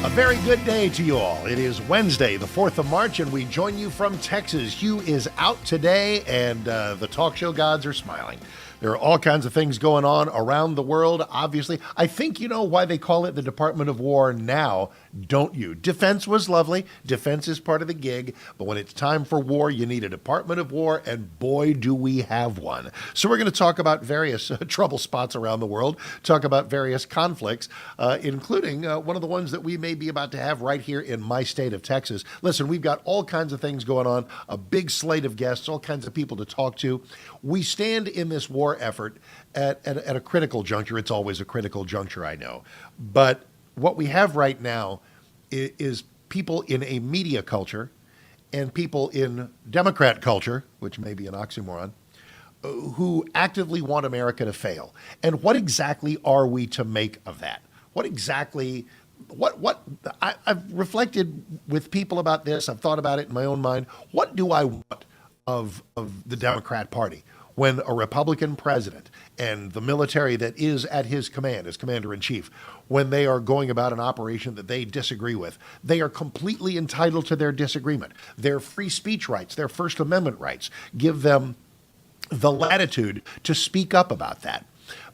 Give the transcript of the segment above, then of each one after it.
A very good day to you all. It is Wednesday, the 4th of March, and we join you from Texas. Hugh is out today, and the talk show gods are smiling. There are all kinds of things going on around the world, obviously. I think you know why they call it the Department of War now, don't you? Defense was lovely. Defense is part of the gig. But when it's time for war, you need a Department of War, and boy, do we have one. So we're going to talk about various trouble spots around the world, talk about various conflicts, including one of the ones that we may be about to have right here in my state of Texas. Listen, we've got all kinds of things going on, a big slate of guests, all kinds of people to talk to. We stand in this war effort at a critical juncture. It's always a critical juncture, I know. But what we have right now is people in a media culture and people in Democrat culture, which may be an oxymoron, who actively want America to fail. And what exactly are we to make of that? What exactly... I've reflected with people about this. I've thought about it in my own mind. What do I want of the Democrat Party when a Republican president and the military that is at his command, as commander-in-chief, when they are going about an operation that they disagree with, they are completely entitled to their disagreement. Their free speech rights, their First Amendment rights, give them the latitude to speak up about that.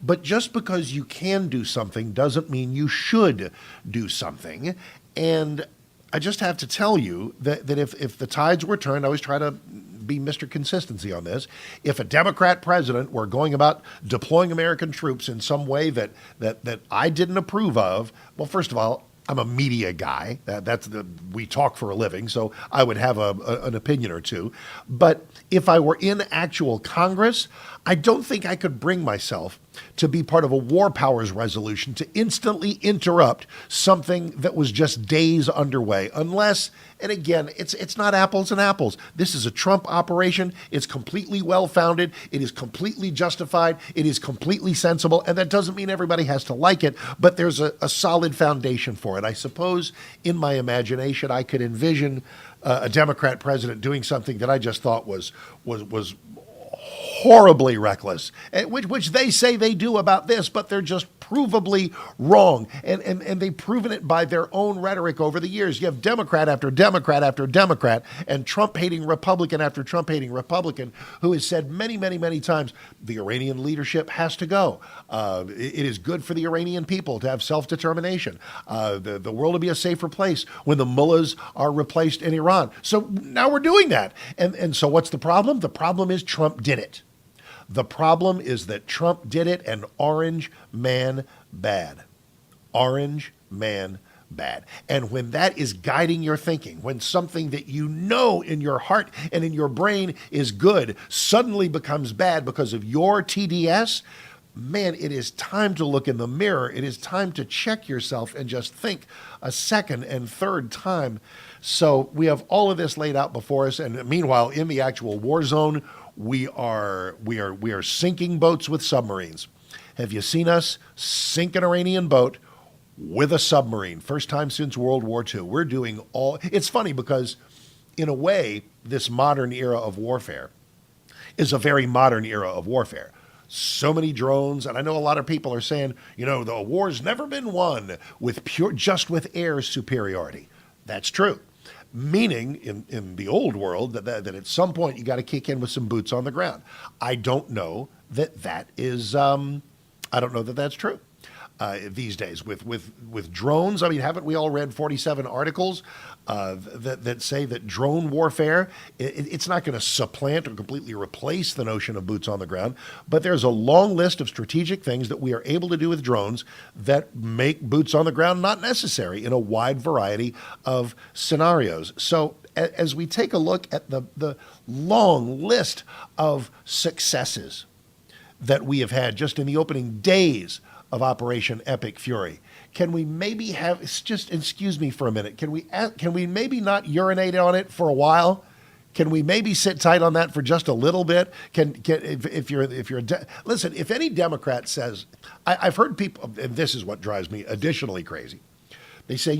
But just because you can do something doesn't mean you should do something. And I just have to tell you that if the tides were turned, I always try to be Mr. Consistency on this. If a Democrat president were going about deploying American troops in some way that I didn't approve of, well, first of all, I'm a media guy. We talk for a living, so I would have an opinion or two. But if I were in actual Congress, I don't think I could bring myself to be part of a war powers resolution to instantly interrupt something that was just days underway, unless, and again, it's not apples and apples. This is a Trump operation. It's completely well-founded. It is completely justified. It is completely sensible, and that doesn't mean everybody has to like it, but there's a solid foundation for it. I suppose in my imagination, I could envision a Democrat president doing something that I just thought was horribly reckless, which they say they do about this, but they're just provably wrong. And they've proven it by their own rhetoric over the years. You have Democrat after Democrat after Democrat and Trump-hating Republican after Trump-hating Republican who has said many, many, many times, the Iranian leadership has to go. It is good for the Iranian people to have self-determination. The world will be a safer place when the mullahs are replaced in Iran. So now we're doing that. And so what's the problem? The problem is Trump did it. The problem is that Trump did it, and orange man bad. Orange man bad. And when that is guiding your thinking, when something that you know in your heart and in your brain is good suddenly becomes bad because of your TDS, man, it is time to look in the mirror. It is time to check yourself and just think a second and third time. So we have all of this laid out before us, and meanwhile, in the actual war zone, we are sinking boats with submarines. Have you seen us sink an Iranian boat with a submarine? First time since World War II. We're doing all. It's funny because, in a way, this modern era of warfare is a very modern era of warfare. So many drones, and I know a lot of people are saying, the war's never been won with just with air superiority. That's true. Meaning, in the old world, that at some point you got to kick in with some boots on the ground. I don't know that is. I don't know that that's true these days with drones. I mean, haven't we all read 47 articles that say that drone warfare? It's not going to supplant or completely replace the notion of boots on the ground, but there's a long list of strategic things that we are able to do with drones that make boots on the ground not necessary in a wide variety of scenarios. So as we take a look at the long list of successes that we have had just in the opening days of Operation Epic Fury, can we maybe have, just excuse me for a minute, can we maybe not urinate on it for a while? Can we maybe sit tight on that for just a little bit? Listen, if any Democrat says, I've heard people, and this is what drives me additionally crazy. They say,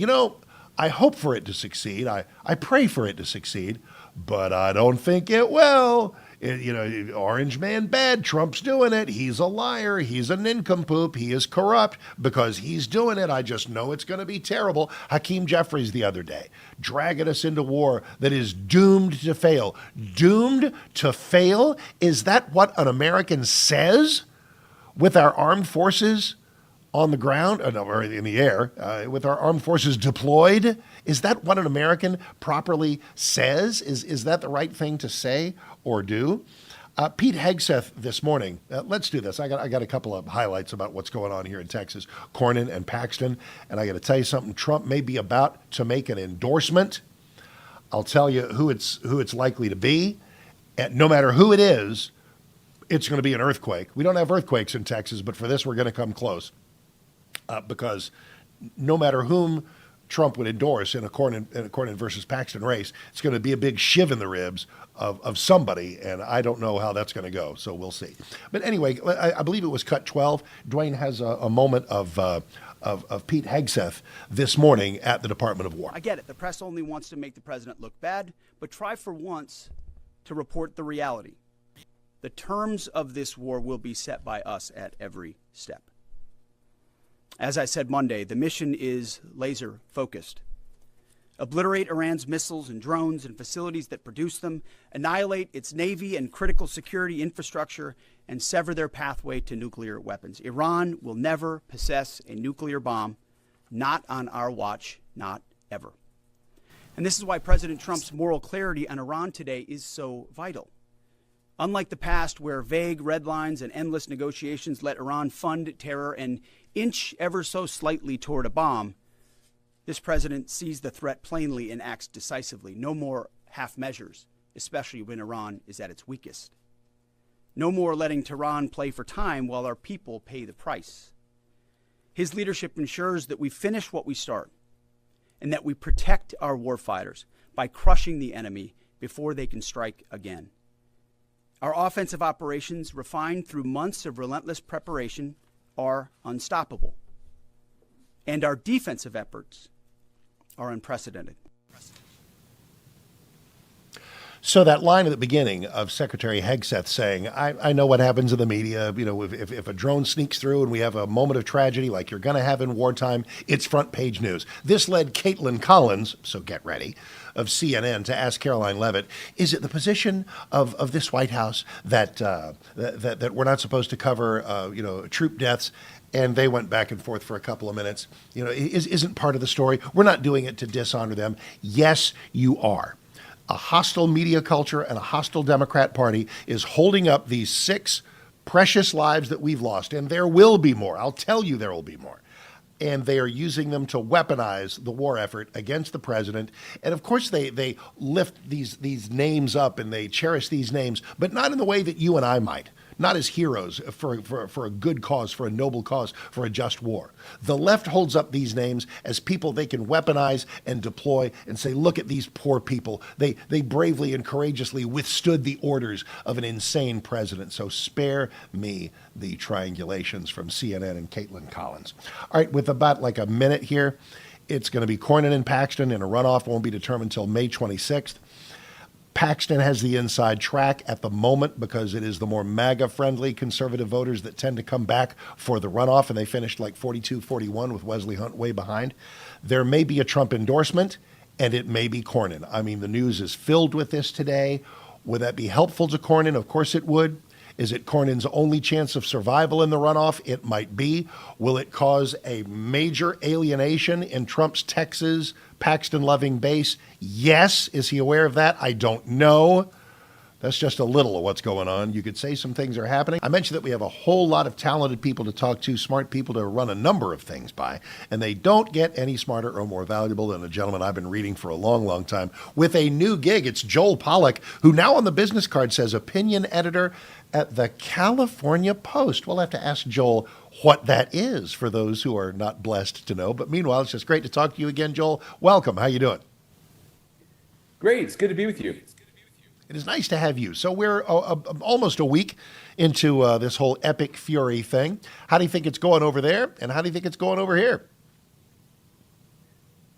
I hope for it to succeed. I pray for it to succeed, but I don't think it will. Orange man bad, Trump's doing it. He's a liar. He's a nincompoop. He is corrupt because he's doing it. I just know it's going to be terrible. Hakeem Jeffries the other day, dragging us into war that is doomed to fail. Doomed to fail? Is that what an American says with our armed forces on the ground, or in the air, with our armed forces deployed? Is that what an American properly says? Is that the right thing to say or do? Pete Hegseth this morning, let's do this. I got a couple of highlights about what's going on here in Texas, Cornyn and Paxton, and I got to tell you something. Trump may be about to make an endorsement. I'll tell you who it's likely to be. And no matter who it is, it's going to be an earthquake. We don't have earthquakes in Texas, but for this, we're going to come close. Because no matter whom Trump would endorse in a Cornyn versus Paxton race, it's going to be a big shiv in the ribs of somebody, and I don't know how that's going to go, so we'll see. But anyway, I believe it was cut 12. Dwayne has a moment of Pete Hegseth this morning at the Department of War. I get it. The press only wants to make the president look bad, but try for once to report the reality. The terms of this war will be set by us at every step. As I said Monday, the mission is laser focused. Obliterate Iran's missiles and drones and facilities that produce them, annihilate its navy and critical security infrastructure, and sever their pathway to nuclear weapons. Iran will never possess a nuclear bomb, not on our watch, not ever. And this is why President Trump's moral clarity on Iran today is so vital. Unlike the past, where vague red lines and endless negotiations let Iran fund terror and inch ever so slightly toward a bomb, this president sees the threat plainly and acts decisively. No more half measures, especially when Iran is at its weakest. No more letting Tehran play for time while our people pay the price. His leadership ensures that we finish what we start and that we protect our warfighters by crushing the enemy before they can strike again. Our offensive operations, refined through months of relentless preparation, are unstoppable. And our defensive efforts are unprecedented. So that line at the beginning of Secretary Hegseth saying, I know what happens in the media, if a drone sneaks through and we have a moment of tragedy like you're going to have in wartime, it's front page news. This led Caitlin Collins, so get ready, of CNN to ask Caroline Leavitt, is it the position of this White House that we're not supposed to cover, troop deaths? And they went back and forth for a couple of minutes. Isn't part of the story. We're not doing it to dishonor them. Yes, you are. A hostile media culture and a hostile Democrat Party is holding up these 6 precious lives that we've lost. And there will be more. I'll tell you there will be more. And they are using them to weaponize the war effort against the president. And of course, they lift these names up and they cherish these names, but not in the way that you and I might. Not as heroes for a good cause, for a noble cause, for a just war. The left holds up these names as people they can weaponize and deploy and say, look at these poor people. They bravely and courageously withstood the orders of an insane president. So spare me the triangulations from CNN and Caitlin Collins. All right, with about like a minute here, it's going to be Cornyn and Paxton, and a runoff won't be determined until May 26th. Paxton has the inside track at the moment because it is the more MAGA-friendly conservative voters that tend to come back for the runoff, and they finished like 42-41 with Wesley Hunt way behind. There may be a Trump endorsement, and it may be Cornyn. I mean, the news is filled with this today. Would that be helpful to Cornyn? Of course it would. Is it Cornyn's only chance of survival in the runoff? It might be. Will it cause a major alienation in Trump's Texas Paxton-loving base? Yes. Is he aware of that? I don't know. That's just a little of what's going on. You could say some things are happening. I mentioned that we have a whole lot of talented people to talk to, smart people to run a number of things by, and they don't get any smarter or more valuable than a gentleman I've been reading for a long, long time with a new gig. It's Joel Pollack, who now on the business card says opinion editor at the California Post. We'll have to ask Joel what that is for those who are not blessed to know. But meanwhile, it's just great to talk to you again, Joel. Welcome. How you doing? Great. It's good to be with you. It is nice to have you. So we're almost a week into this whole epic fury thing. How do you think it's going over there? And how do you think it's going over here?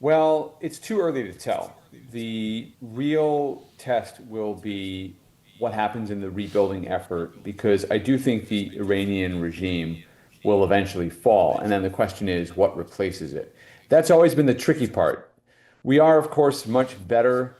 Well, it's too early to tell. The real test will be what happens in the rebuilding effort, because I do think the Iranian regime will eventually fall. And then the question is, what replaces it? That's always been the tricky part. We are, of course, much better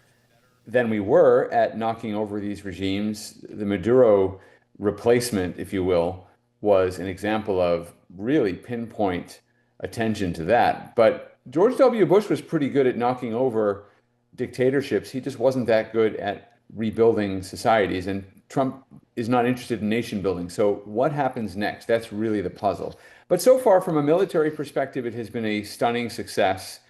than we were at knocking over these regimes. The Maduro replacement, if you will, was an example of really pinpoint attention to that. But George W. Bush was pretty good at knocking over dictatorships. He just wasn't that good at rebuilding societies. And Trump is not interested in nation building. So what happens next? That's really the puzzle. But so far, from a military perspective, it has been a stunning success.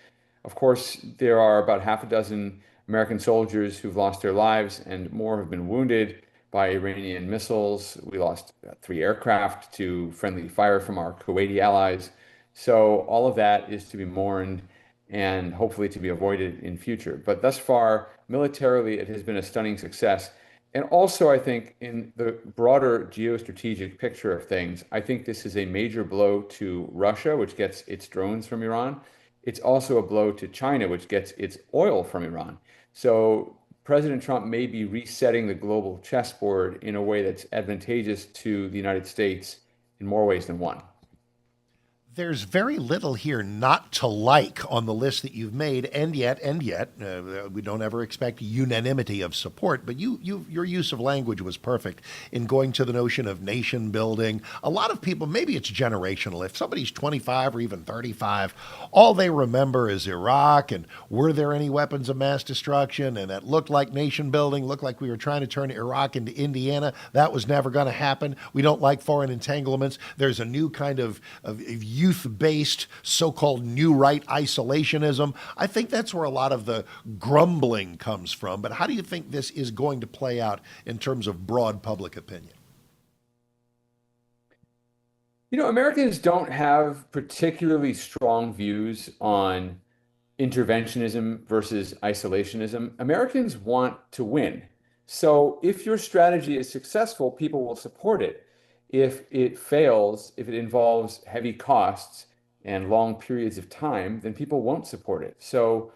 Of course, there are about half a dozen American soldiers who've lost their lives, and more have been wounded by Iranian missiles. We lost 3 aircraft to friendly fire from our Kuwaiti allies. So all of that is to be mourned and hopefully to be avoided in future. But thus far, militarily, it has been a stunning success. And also, I think in the broader geostrategic picture of things, I think this is a major blow to Russia, which gets its drones from Iran. It's also a blow to China, which gets its oil from Iran. So President Trump may be resetting the global chessboard in a way that's advantageous to the United States in more ways than one. There's very little here not to like on the list that you've made, and yet, we don't ever expect unanimity of support. But your use of language was perfect in going to the notion of nation building. A lot of people, maybe it's generational. If somebody's 25 or even 35, all they remember is Iraq and were there any weapons of mass destruction, and that looked like nation building, looked like we were trying to turn Iraq into Indiana. That was never going to happen. We don't like foreign entanglements. There's a new kind of youth-based so-called new right isolationism. I think that's where a lot of the grumbling comes from. But how do you think this is going to play out in terms of broad public opinion? You know, Americans don't have particularly strong views on interventionism versus isolationism. Americans want to win. So if your strategy is successful, people will support it. If it fails, if it involves heavy costs and long periods of time, then people won't support it. So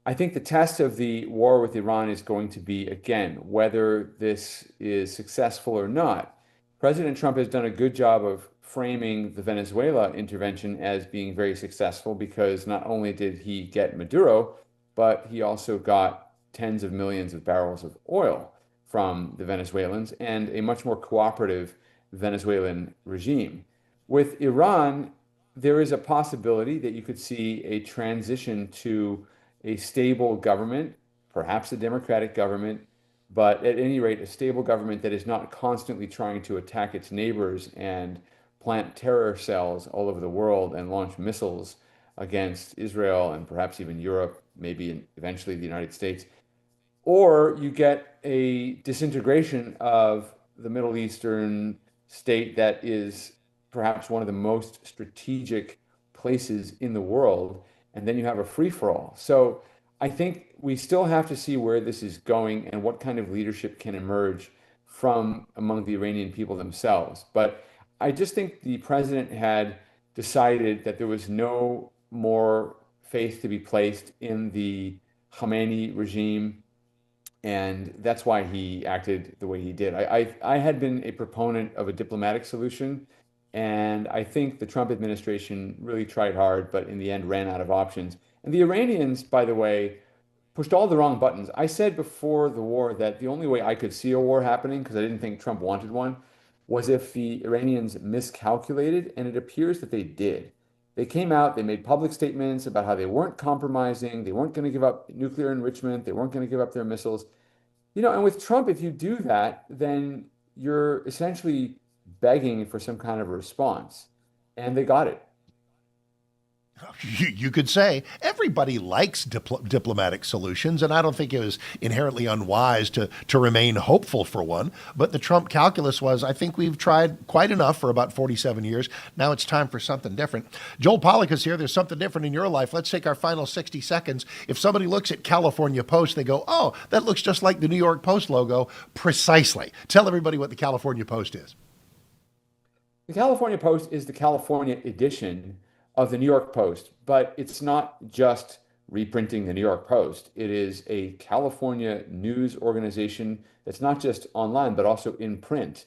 I think the test of the war with Iran is going to be, again, whether this is successful or not. President Trump has done a good job of framing the Venezuela intervention as being very successful, because not only did he get Maduro, but he also got tens of millions of barrels of oil from the Venezuelans and a much more cooperative Venezuelan regime. With Iran, there is a possibility that you could see a transition to a stable government, perhaps a democratic government, but at any rate, a stable government that is not constantly trying to attack its neighbors and plant terror cells all over the world and launch missiles against Israel and perhaps even Europe, maybe eventually the United States. Or you get a disintegration of the Middle Eastern state that is perhaps one of the most strategic places in the world, and then you have a free-for-all. So I think we still have to see where this is going and what kind of leadership can emerge from among the Iranian people themselves. But I just think the president had decided that there was no more faith to be placed in the Khamenei regime, and that's why he acted the way he did. I had been a proponent of a diplomatic solution, and I think the Trump administration really tried hard, but in the end ran out of options. And the Iranians, by the way, pushed all the wrong buttons. I said before the war that the only way I could see a war happening, because I didn't think Trump wanted one, was if the Iranians miscalculated, and it appears that they did. They came out, they made public statements about how they weren't compromising, they weren't going to give up nuclear enrichment, they weren't going to give up their missiles. You know, and with Trump, if you do that, then you're essentially begging for some kind of a response. And they got it. You could say everybody likes diplomatic solutions, and I don't think it was inherently unwise to remain hopeful for one. But the Trump calculus was, I think we've tried quite enough for about 47 years. Now it's time for something different. Joel Pollack is here. There's something different in your life. Let's take our final 60 seconds. If somebody looks at California Post, they go, oh, that looks just like the New York Post logo. Precisely. Tell everybody what the California Post is. The California Post is the California edition of the New York Post, but it's not just reprinting the New York Post. It is a California news organization that's not just online, but also in print.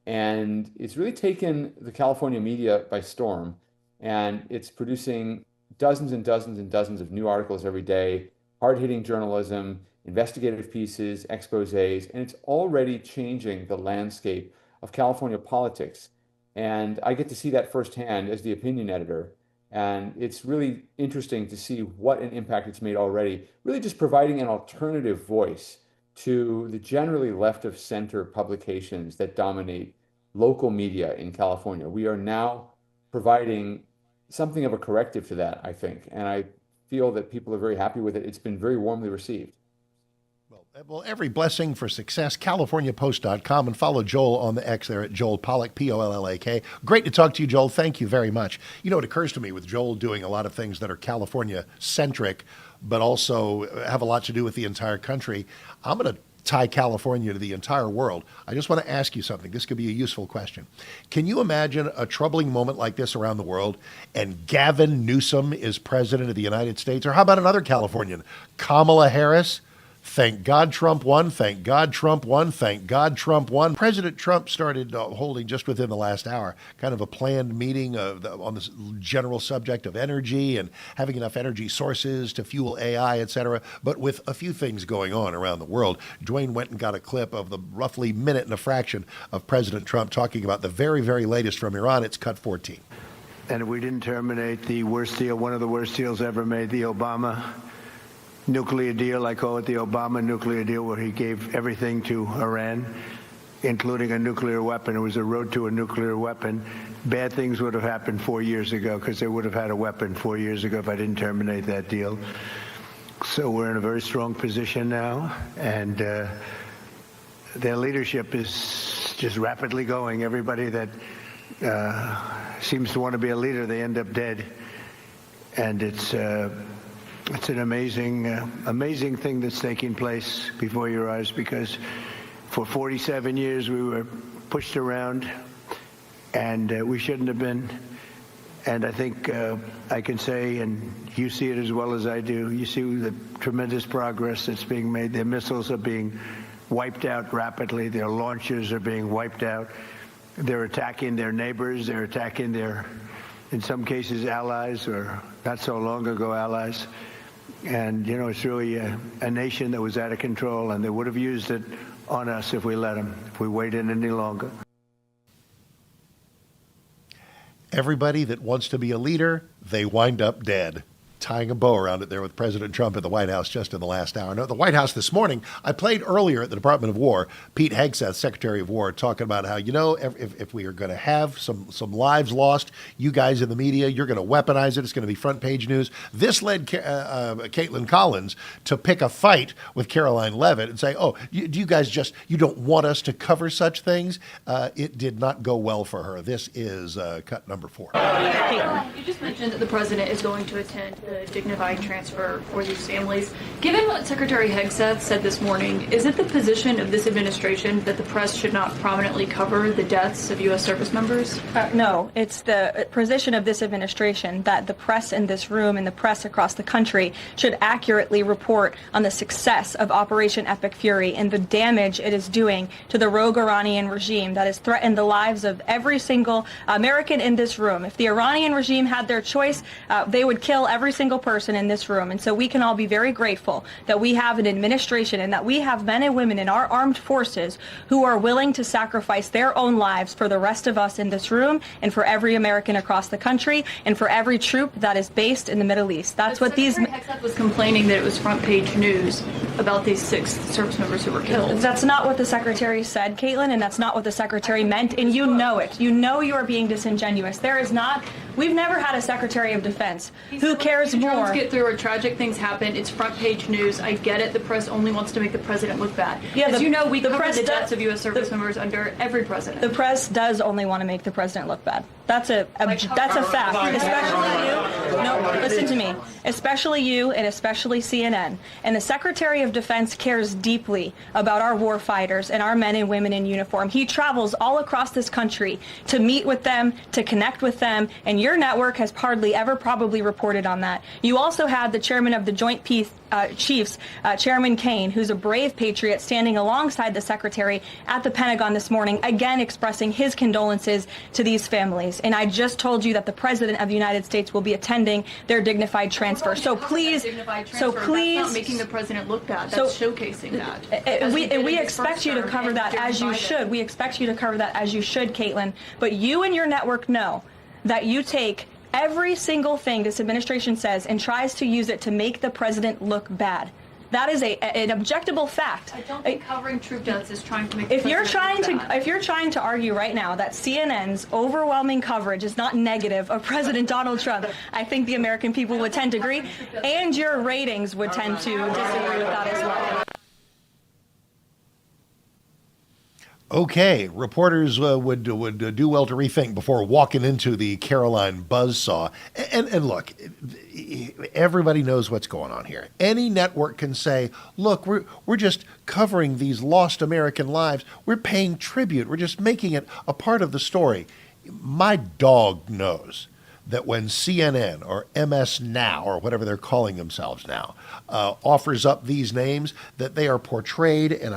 And it's really taken the California media by storm. And it's producing dozens and dozens and dozens of new articles every day, hard-hitting journalism, investigative pieces, exposés, and it's already changing the landscape of California politics. And I get to see that firsthand as the opinion editor. And it's really interesting to see what an impact it's made already, really just providing an alternative voice to the generally left of center publications that dominate local media in California. We are now providing something of a corrective to that, I think. And I feel that people are very happy with it. It's been very warmly received. Well, every blessing for success, CaliforniaPost.com, and follow Joel on the X there at Joel Pollack, Pollak. Great to talk to you, Joel. Thank you very much. You know, it occurs to me with Joel doing a lot of things that are California-centric, but also have a lot to do with the entire country. I'm going to tie California to the entire world. I just want to ask you something. This could be a useful question. Can you imagine a troubling moment like this around the world and Gavin Newsom is president of the United States? Or how about another Californian, Kamala Harris? Thank God Trump won. Thank God Trump won. Thank God Trump won. President Trump started holding just within the last hour kind of a planned meeting on this general subject of energy and having enough energy sources to fuel AI, et cetera, but with a few things going on around the world. Dwayne went and got a clip of the roughly minute and a fraction of President Trump talking about the very, very latest from Iran. It's cut 14. And if we didn't terminate the worst deal, one of the worst deals ever made, the Obama nuclear deal, I call it the Obama nuclear deal, where he gave everything to Iran, including a nuclear weapon. It was a road to a nuclear weapon. Bad things would have happened 4 years ago because they would have had a weapon 4 years ago if I didn't terminate that deal. So we're in a very strong position now, and their leadership is just rapidly going. Everybody that seems to want to be a leader, they end up dead. And it's an amazing thing that's taking place before your eyes, because for 47 years we were pushed around, and we shouldn't have been. And I think I can say, and you see it as well as I do, you see the tremendous progress that's being made. Their missiles are being wiped out rapidly. Their launchers are being wiped out. They're attacking their neighbors. They're attacking their, in some cases, allies, or not so long ago allies. And, you know, it's really a nation that was out of control, and they would have used it on us if we let them, if we waited any longer. Everybody that wants to be a leader, they wind up dead. Tying a bow around it there with President Trump at the White House just in the last hour. No, the White House this morning, I played earlier at the Department of War, Pete Hegseth, Secretary of War, talking about how, you know, if we are going to have some lives lost, you guys in the media, you're going to weaponize it. It's going to be front page news. This led Caitlin Collins to pick a fight with Caroline Leavitt and say, oh, do you guys just, you don't want us to cover such things? It did not go well for her. This is cut number 4. You just mentioned that the president is going to attend the dignified transfer for these families. Given what Secretary Hegseth said this morning, is it the position of this administration that the press should not prominently cover the deaths of U.S. service members? No, it's the position of this administration that the press in this room and the press across the country should accurately report on the success of Operation Epic Fury and the damage it is doing to the rogue Iranian regime that has threatened the lives of every single American in this room. If the Iranian regime had their choice, they would kill every single person in this room. And so we can all be very grateful that we have an administration and that we have men and women in our armed forces who are willing to sacrifice their own lives for the rest of us in this room and for every American across the country and for every troop that is based in the Middle East. That's what these... Secretary Hegseth was complaining that it was front page news about these 6 service members who were killed. That's not what the Secretary said, Caitlin, and that's not what the Secretary meant, and you know it. You know you are being disingenuous. There is not... We've never had a Secretary of Defense who cares more. Drones get through or tragic things happen. It's front page news. I get it. The press only wants to make the president look bad. Yeah, as you know, we cover the deaths of U.S. service members under every president. The press does only want to make the president look bad. That's a fact. Especially you. No, listen to me. Especially you and especially CNN. And the Secretary of Defense cares deeply about our war fighters and our men and women in uniform. He travels all across this country to meet with them, to connect with them, and your network has hardly ever probably reported on that. You also had the chairman of the Joint Chiefs, Chairman Kane, who's a brave patriot, standing alongside the secretary at the Pentagon this morning, again expressing his condolences to these families. And I just told you that the President of the United States will be attending their dignified transfer. So please, that's not making the president look bad. That's showcasing that. We expect you to cover that as you should. We expect you to cover that as you should, Caitlin. But you and your network know that you take every single thing this administration says and tries to use it to make the president look bad. That is an objectable fact. I don't think covering troop deaths is trying to make. If you're trying to argue right now that CNN's overwhelming coverage is not negative of President Donald Trump, I think the American people would tend to agree, and your ratings would tend to disagree with that as well. Okay, reporters would do well to rethink before walking into the Caroline buzzsaw. And look, everybody knows what's going on here. Any network can say, look, we're just covering these lost American lives. We're paying tribute. We're just making it a part of the story. My dog knows that when CNN or MS Now, or whatever they're calling themselves now, offers up these names, that they are portrayed in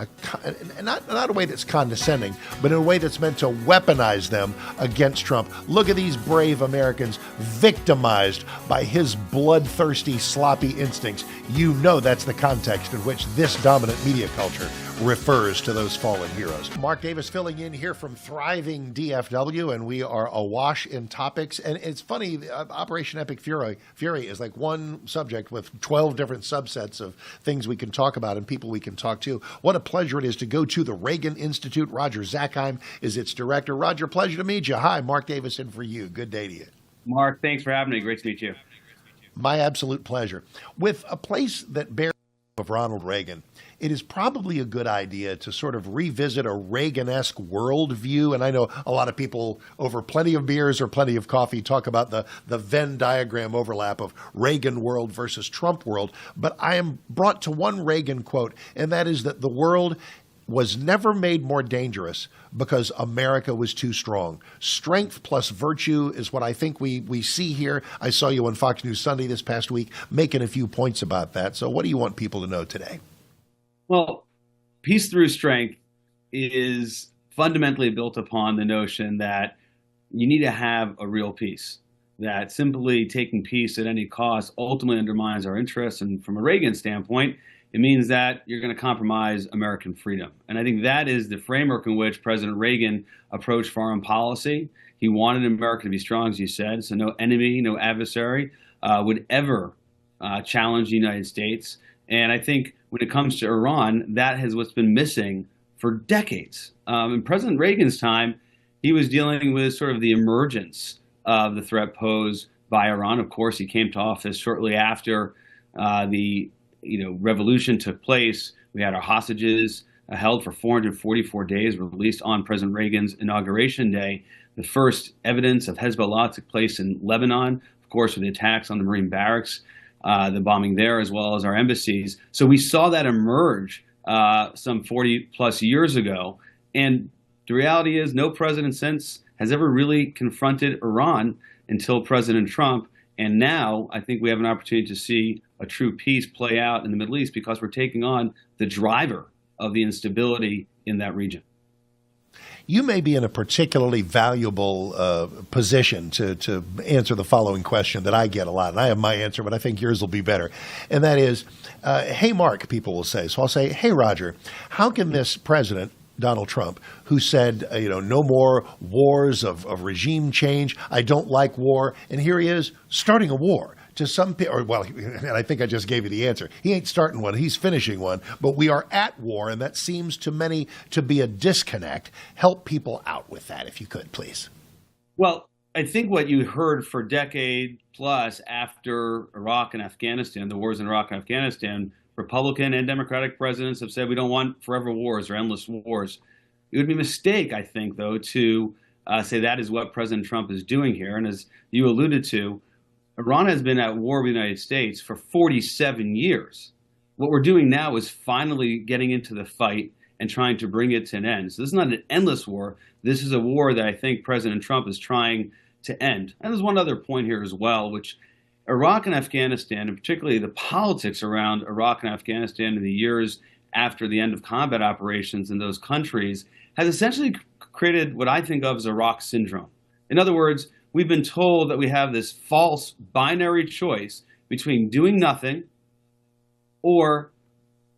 not a way that's condescending, but in a way that's meant to weaponize them against Trump. Look at these brave Americans victimized by his bloodthirsty, sloppy instincts. You know that's the context in which this dominant media culture refers to those fallen heroes. Mark Davis filling in here from thriving DFW, and we are awash in topics. And it's funny, Operation Epic Fury is like one subject with 12 different subsets of things we can talk about and people we can talk to. What a pleasure it is to go to the Reagan Institute. Roger Zackheim is its director. Roger, pleasure to meet you. Hi, Mark Davis in for you. Good day to you. Mark, thanks for having me. Great to meet you. My absolute pleasure. With a place that bears of Ronald Reagan, it is probably a good idea to sort of revisit a Reagan-esque worldview. And I know a lot of people over plenty of beers or plenty of coffee talk about the Venn diagram overlap of Reagan world versus Trump world. But I am brought to one Reagan quote, and that is that the world was never made more dangerous because America was too strong. Strength plus virtue is what I think we see here. I saw you on Fox News Sunday this past week making a few points about that. So what do you want people to know today? Well, peace through strength is fundamentally built upon the notion that you need to have a real peace, that simply taking peace at any cost ultimately undermines our interests. And from a Reagan standpoint, it means that you're going to compromise American freedom. And I think that is the framework in which President Reagan approached foreign policy. He wanted America to be strong, as you said, so no enemy, no adversary would ever challenge the United States. And I think when it comes to Iran, that is what's been missing for decades. In President Reagan's time, he was dealing with sort of the emergence of the threat posed by Iran. Of course, he came to office shortly after the revolution took place. We had our hostages held for 444 days, released on President Reagan's inauguration day. The first evidence of Hezbollah took place in Lebanon, of course, with the attacks on the Marine barracks, the bombing there, as well as our embassies. So we saw that emerge some 40 plus years ago. And the reality is no president since has ever really confronted Iran until President Trump. And now I think we have an opportunity to see a true peace play out in the Middle East because we're taking on the driver of the instability in that region. You may be in a particularly valuable position to answer the following question that I get a lot. And I have my answer, but I think yours will be better. And that is, hey, Mark, people will say. So I'll say, hey, Roger, how can this president, Donald Trump, who said, no more wars of regime change, I don't like war, and here he is starting a war. To some people, and I think I just gave you the answer. He ain't starting one, he's finishing one, but we are at war, and that seems to many to be a disconnect. Help people out with that, if you could, please. Well, I think what you heard for a decade plus after Iraq and Afghanistan, the wars in Iraq and Afghanistan, Republican and Democratic presidents have said we don't want forever wars or endless wars. It would be a mistake, I think, though, to say that is what President Trump is doing here. And as you alluded to, Iran has been at war with the United States for 47 years. What we're doing now is finally getting into the fight and trying to bring it to an end. So this is not an endless war. This is a war that I think President Trump is trying to end. And there's one other point here as well, which Iraq and Afghanistan, and particularly the politics around Iraq and Afghanistan in the years after the end of combat operations in those countries, has essentially created what I think of as Iraq syndrome. In other words, we've been told that we have this false binary choice between doing nothing or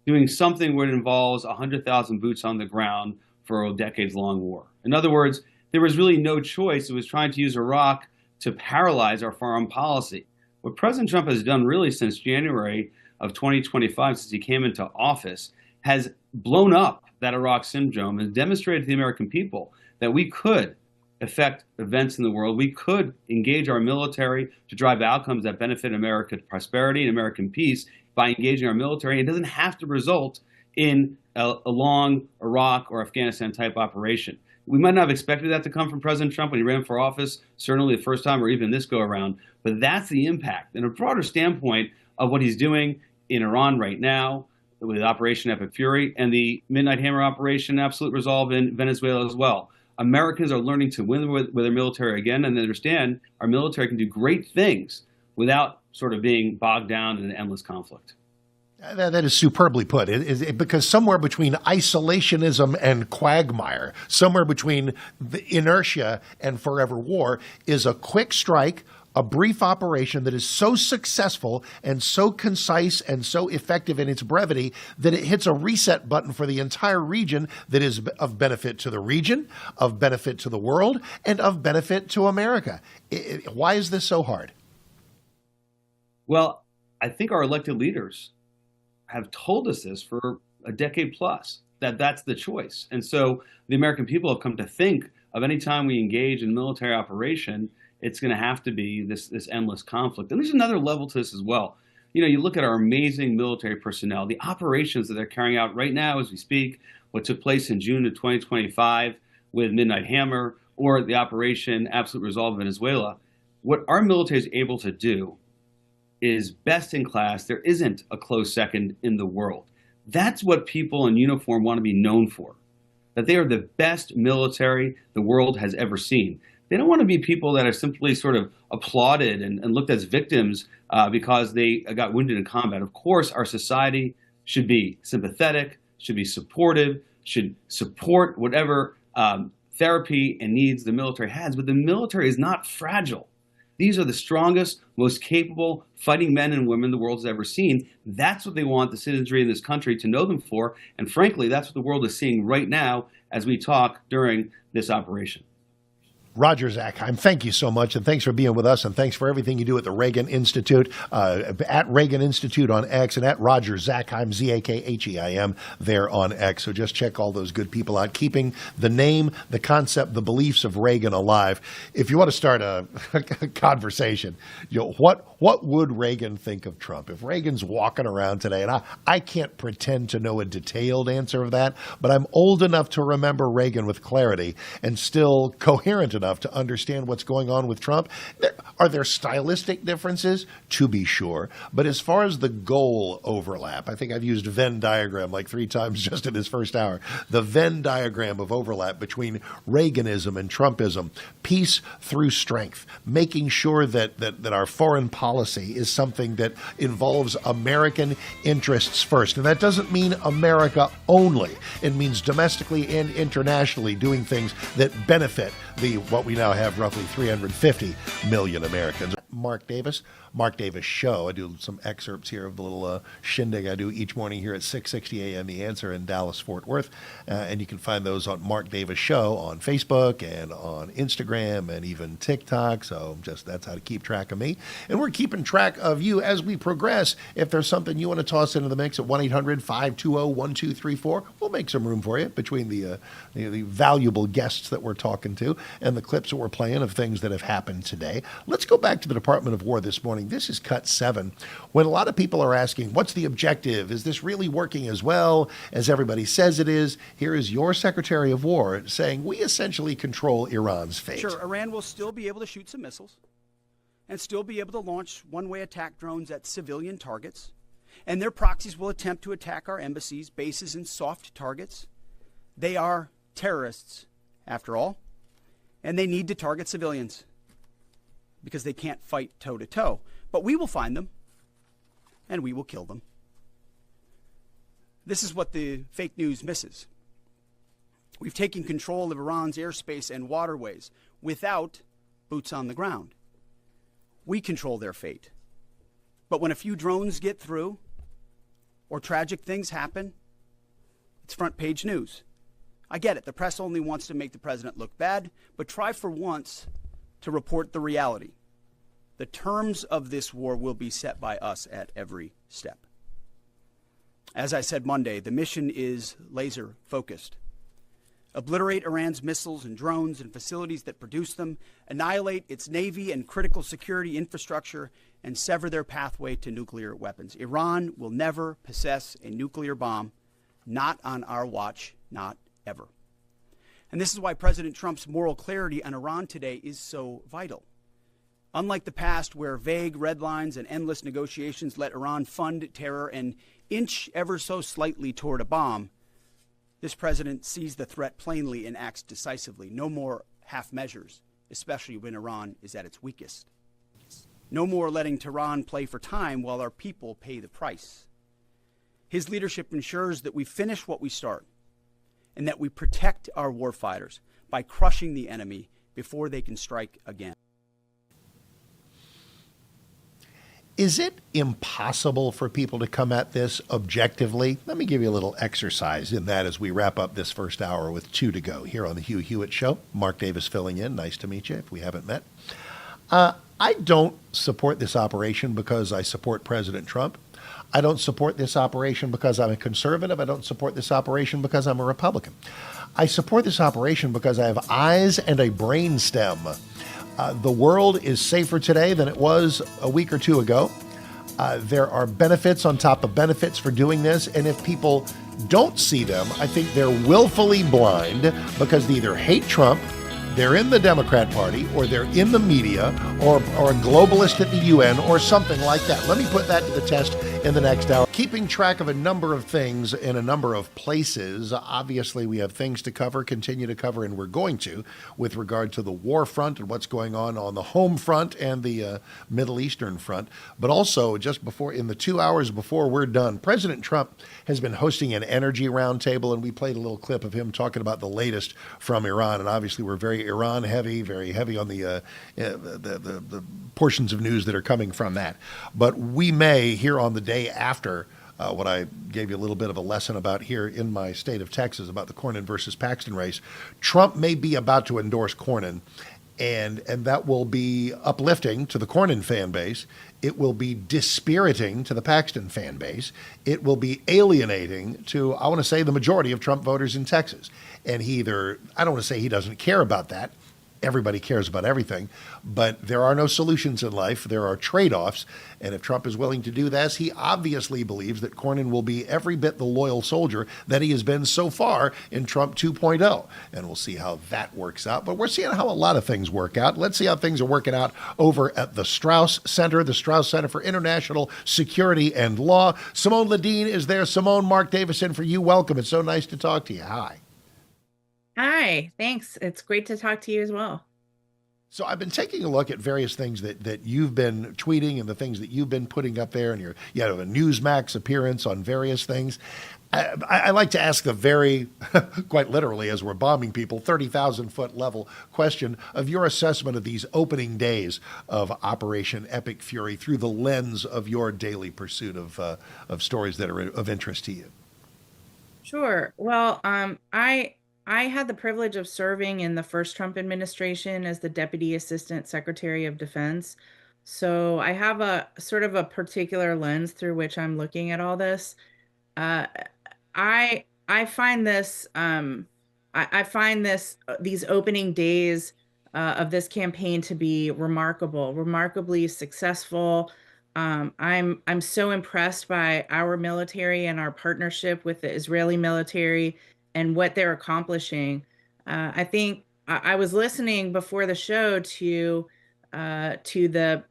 doing something where it involves 100,000 boots on the ground for a decades-long war. In other words, there was really no choice. It was trying to use Iraq to paralyze our foreign policy. What President Trump has done really since January of 2025, since he came into office, has blown up that Iraq syndrome and demonstrated to the American people that we could affect events in the world. We could engage our military to drive outcomes that benefit America's prosperity and American peace by engaging our military. It doesn't have to result in a long Iraq or Afghanistan type operation. We might not have expected that to come from President Trump when he ran for office, certainly the first time or even this go around, but that's the impact and a broader standpoint of what he's doing in Iran right now with Operation Epic Fury and the Midnight Hammer Operation Absolute Resolve in Venezuela as well. Americans are learning to win with their military again and understand our military can do great things without sort of being bogged down in an endless conflict. That is superbly put. Because somewhere between isolationism and quagmire, somewhere between the inertia and forever war, is a quick strike, a brief operation that is so successful and so concise and so effective in its brevity that it hits a reset button for the entire region that is of benefit to the region, of benefit to the world, and of benefit to America. Why is this so hard? Well, I think our elected leaders have told us this for a decade plus, that that's the choice. And so the American people have come to think of any time we engage in military operation, it's going to have to be this endless conflict. And there's another level to this as well. You know, you look at our amazing military personnel, the operations that they're carrying out right now as we speak, what took place in June of 2025 with Midnight Hammer or the Operation Absolute Resolve in Venezuela. What our military is able to do is best in class. There isn't a close second in the world. That's what people in uniform want to be known for, that they are the best military the world has ever seen. They don't want to be people that are simply sort of applauded and looked as victims because they got wounded in combat. Of course, our society should be sympathetic, should be supportive, should support whatever therapy and needs the military has, but the military is not fragile. These are the strongest, most capable fighting men and women the world has ever seen. That's what they want the citizenry in this country to know them for. And frankly, that's what the world is seeing right now as we talk during this operation. Roger Zakheim, thank you so much, and thanks for being with us, and thanks for everything you do at the Reagan Institute, at Reagan Institute on X, and at Roger Zakheim, Zakheim, there on X. So just check all those good people out, keeping the name, the concept, the beliefs of Reagan alive. If you want to start a conversation, what would Reagan think of Trump? If Reagan's walking around today, and I can't pretend to know a detailed answer of that, but I'm old enough to remember Reagan with clarity and still coherent enough to understand what's going on with Trump. Are there stylistic differences? To be sure. But as far as the goal overlap, I think I've used Venn diagram like 3 times just in this first hour. The Venn diagram of overlap between Reaganism and Trumpism, peace through strength, making sure that our foreign policy is something that involves American interests first. And that doesn't mean America only. It means domestically and internationally doing things that benefit what we now have roughly 350 million Americans. Mark Davis Show. I do some excerpts here of the little shindig I do each morning here at 6:60 a.m. The Answer in Dallas, Fort Worth. And you can find those on Mark Davis Show on Facebook and on Instagram and even TikTok. So that's how to keep track of me. And we're keeping track of you as we progress. If there's something you want to toss into the mix at 1-800-520-1234, we'll make some room for you between the valuable guests that we're talking to and the clips that we're playing of things that have happened today. Let's go back to the Department of War this morning. This is cut 7. When a lot of people are asking, what's the objective? Is this really working as well as everybody says it is? Here is your Secretary of War saying we essentially control Iran's fate. Sure, Iran will still be able to shoot some missiles and still be able to launch one-way attack drones at civilian targets. And their proxies will attempt to attack our embassies, bases, and soft targets. They are terrorists, after all, and they need to target civilians. because they can't fight toe to toe. But we will find them and we will kill them. This is what the fake news misses. We've taken control of Iran's airspace and waterways without boots on the ground. We control their fate. But when a few drones get through or tragic things happen, it's front page news. I get it. The press only wants to make the president look bad, but try for once to report the reality. The terms of this war will be set by us at every step. As I said Monday, the mission is laser focused. Obliterate Iran's missiles and drones and facilities that produce them, annihilate its navy and critical security infrastructure, and sever their pathway to nuclear weapons. Iran will never possess a nuclear bomb, not on our watch, not ever. And this is why President Trump's moral clarity on Iran today is so vital. Unlike the past, where vague red lines and endless negotiations let Iran fund terror and inch ever so slightly toward a bomb, this president sees the threat plainly and acts decisively. No more half measures, especially when Iran is at its weakest. No more letting Tehran play for time while our people pay the price. His leadership ensures that we finish what we start and that we protect our warfighters by crushing the enemy before they can strike again. Is it impossible for people to come at this objectively? Let me give you a little exercise in that as we wrap up this first hour with 2 to go here on the Hugh Hewitt Show. Mark Davis filling in. Nice to meet you if we haven't met. I don't support this operation because I support President Trump. I don't support this operation because I'm a conservative. I don't support this operation because I'm a Republican. I support this operation because I have eyes and a brain stem. The world is safer today than it was a week or two ago. There are benefits on top of benefits for doing this. And if people don't see them, I think they're willfully blind because they either hate Trump, they're in the Democrat Party, or they're in the media, or a globalist at the UN, or something like that. Let me put that to the test in the next hour. Keeping track of a number of things in a number of places. Obviously, we have things to cover, continue to cover, and we're going to, with regard to the war front and what's going on the home front and the Middle Eastern front. But also, just before, in the 2 hours before we're done, President Trump has been hosting an energy roundtable, and we played a little clip of him talking about the latest from Iran. And obviously, we're very Iran heavy, very heavy on the portions of news that are coming from that. But we may, here on the day after what I gave you a little bit of a lesson about here in my state of Texas about the Cornyn versus Paxton race, Trump may be about to endorse Cornyn, and that will be uplifting to the Cornyn fan base. It will be dispiriting to the Paxton fan base. It will be alienating to, I want to say, the majority of Trump voters in Texas. And I don't want to say he doesn't care about that. Everybody cares about everything, but there are no solutions in life. There are trade-offs, and if Trump is willing to do this, he obviously believes that Cornyn will be every bit the loyal soldier that he has been so far in Trump 2.0, and we'll see how that works out. But we're seeing how a lot of things work out. Let's see how things are working out over at the Strauss Center, the Strauss Center for International Security and Law. Simone Ledeen is there. Simone, Mark Davison for you. Welcome. It's so nice to talk to you. Hi. Hi, thanks. It's great to talk to you as well. So I've been taking a look at various things that you've been tweeting and the things that you've been putting up there, and you have a Newsmax appearance on various things. I like to ask the very, quite literally, as we're bombing people, 30,000-foot level question of your assessment of these opening days of Operation Epic Fury through the lens of your daily pursuit of stories that are of interest to you. Sure. Well, I had the privilege of serving in the first Trump administration as the Deputy Assistant Secretary of Defense. So I have a sort of a particular lens through which I'm looking at all this. I find this these opening days of this campaign to be remarkably successful. I'm so impressed by our military and our partnership with the Israeli military and what they're accomplishing. I think I was listening before the show to the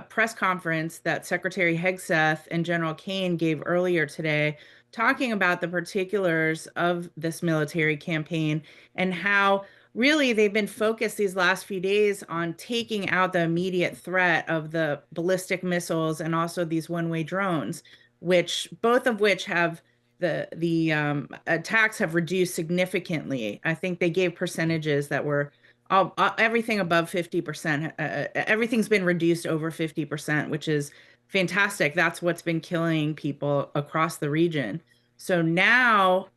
press conference that Secretary Hegseth and General Kane gave earlier today, talking about the particulars of this military campaign and how really they've been focused these last few days on taking out the immediate threat of the ballistic missiles and also these one-way drones, which both of which have the attacks have reduced significantly. I think they gave percentages that were everything above 50%. Everything's been reduced over 50%, which is fantastic. That's what's been killing people across the region. So now,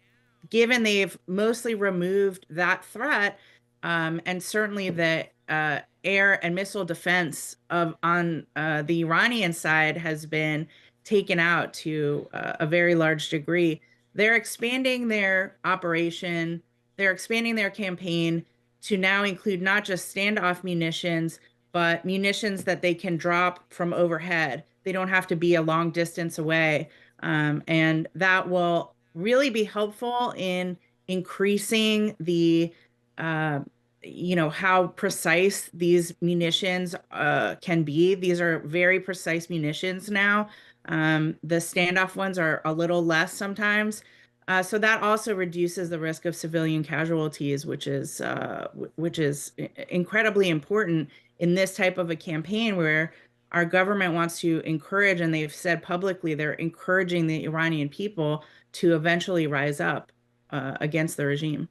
given they've mostly removed that threat, and certainly the air and missile defense on the Iranian side has been taken out to a very large degree, they're expanding their operation, they're expanding their campaign to now include not just standoff munitions, but munitions that they can drop from overhead. They don't have to be a long distance away. And that will really be helpful in increasing the, how precise these munitions can be. These are very precise munitions now. The standoff ones are a little less sometimes. So that also reduces the risk of civilian casualties, which is incredibly important in this type of a campaign where our government wants to encourage, and they've said publicly, they're encouraging the Iranian people to eventually rise up against the regime.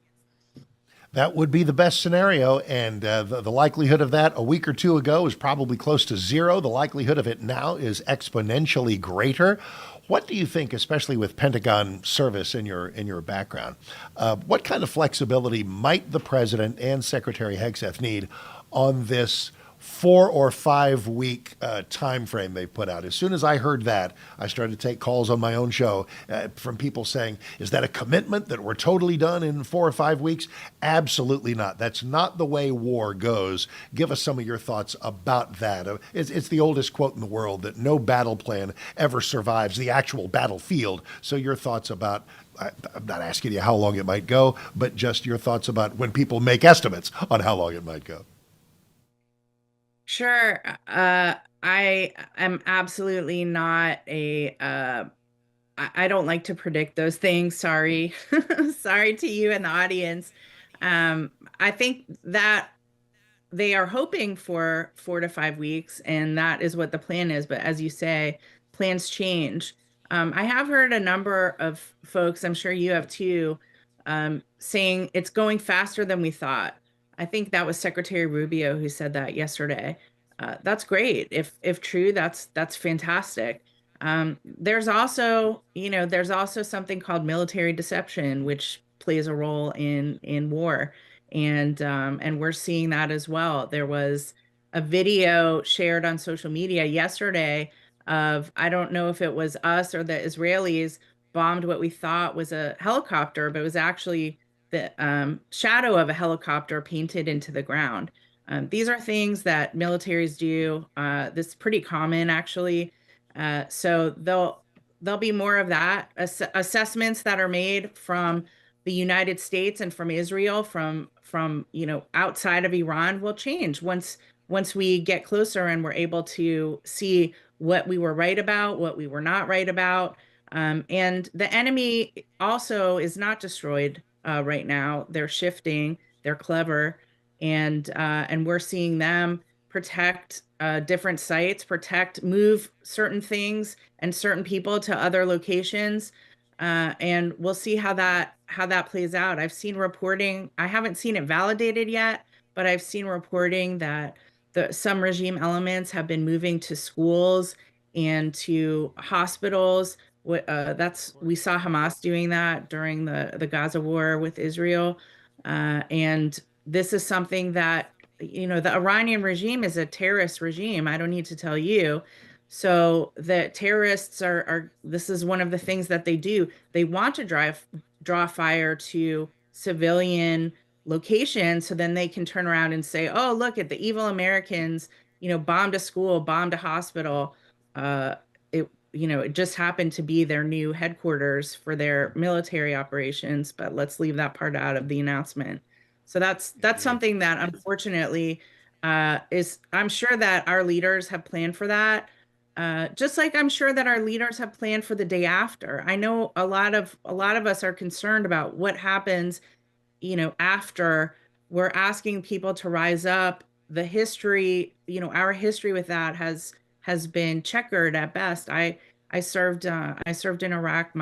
That would be the best scenario, and the likelihood of that a week or two ago was probably close to zero. The likelihood of it now is exponentially greater. What do you think, especially with Pentagon service in your background, what kind of flexibility might the president and Secretary Hegseth need on this 4 or 5 week time frame they put out? As soon as I heard that, I started to take calls on my own show from people saying, is that a commitment that we're totally done in 4 or 5 weeks? Absolutely not. That's not the way war goes. Give us some of your thoughts about that. It's the oldest quote in the world that no battle plan ever survives the actual battlefield. So your thoughts about, I'm not asking you how long it might go, but just your thoughts about when people make estimates on how long it might go. Sure. I am absolutely not I don't like to predict those things. Sorry. Sorry to you and the audience. I think that they are hoping for 4 to 5 weeks, and that is what the plan is. But as you say, plans change. I have heard a number of folks, I'm sure you have too, saying it's going faster than we thought. I think that was Secretary Rubio who said that yesterday. That's great. If true, that's fantastic. There's also something called military deception, which plays a role in war, and we're seeing that as well. There was a video shared on social media yesterday of, I don't know if it was us or the Israelis bombed what we thought was a helicopter, but it was actually the shadow of a helicopter painted into the ground. These are things that militaries do. This is pretty common, actually. So there'll be more of that. Assessments that are made from the United States and from Israel, from outside of Iran, will change once we get closer and we're able to see what we were right about, what we were not right about. And the enemy also is not destroyed right now. They're shifting. They're clever. And we're seeing them protect different sites, move certain things and certain people to other locations, and we'll see how that plays out. I've seen reporting. I haven't seen it validated yet, but I've seen reporting that some regime elements have been moving to schools and to hospitals. We saw Hamas doing that during the Gaza war with Israel, and this is something that, the Iranian regime is a terrorist regime. I don't need to tell you. So the terrorists this is one of the things that they do. They want to draw fire to civilian locations, so then they can turn around and say, oh, look at the evil Americans, bombed a school, bombed a hospital. It just happened to be their new headquarters for their military operations, but let's leave that part out of the announcement. So that's something that, unfortunately, I'm sure that our leaders have planned for that. Just like I'm sure that our leaders have planned for the day after. I know a lot of us are concerned about what happens, after we're asking people to rise up. The history, our history with that has been checkered at best. I served in Iraq.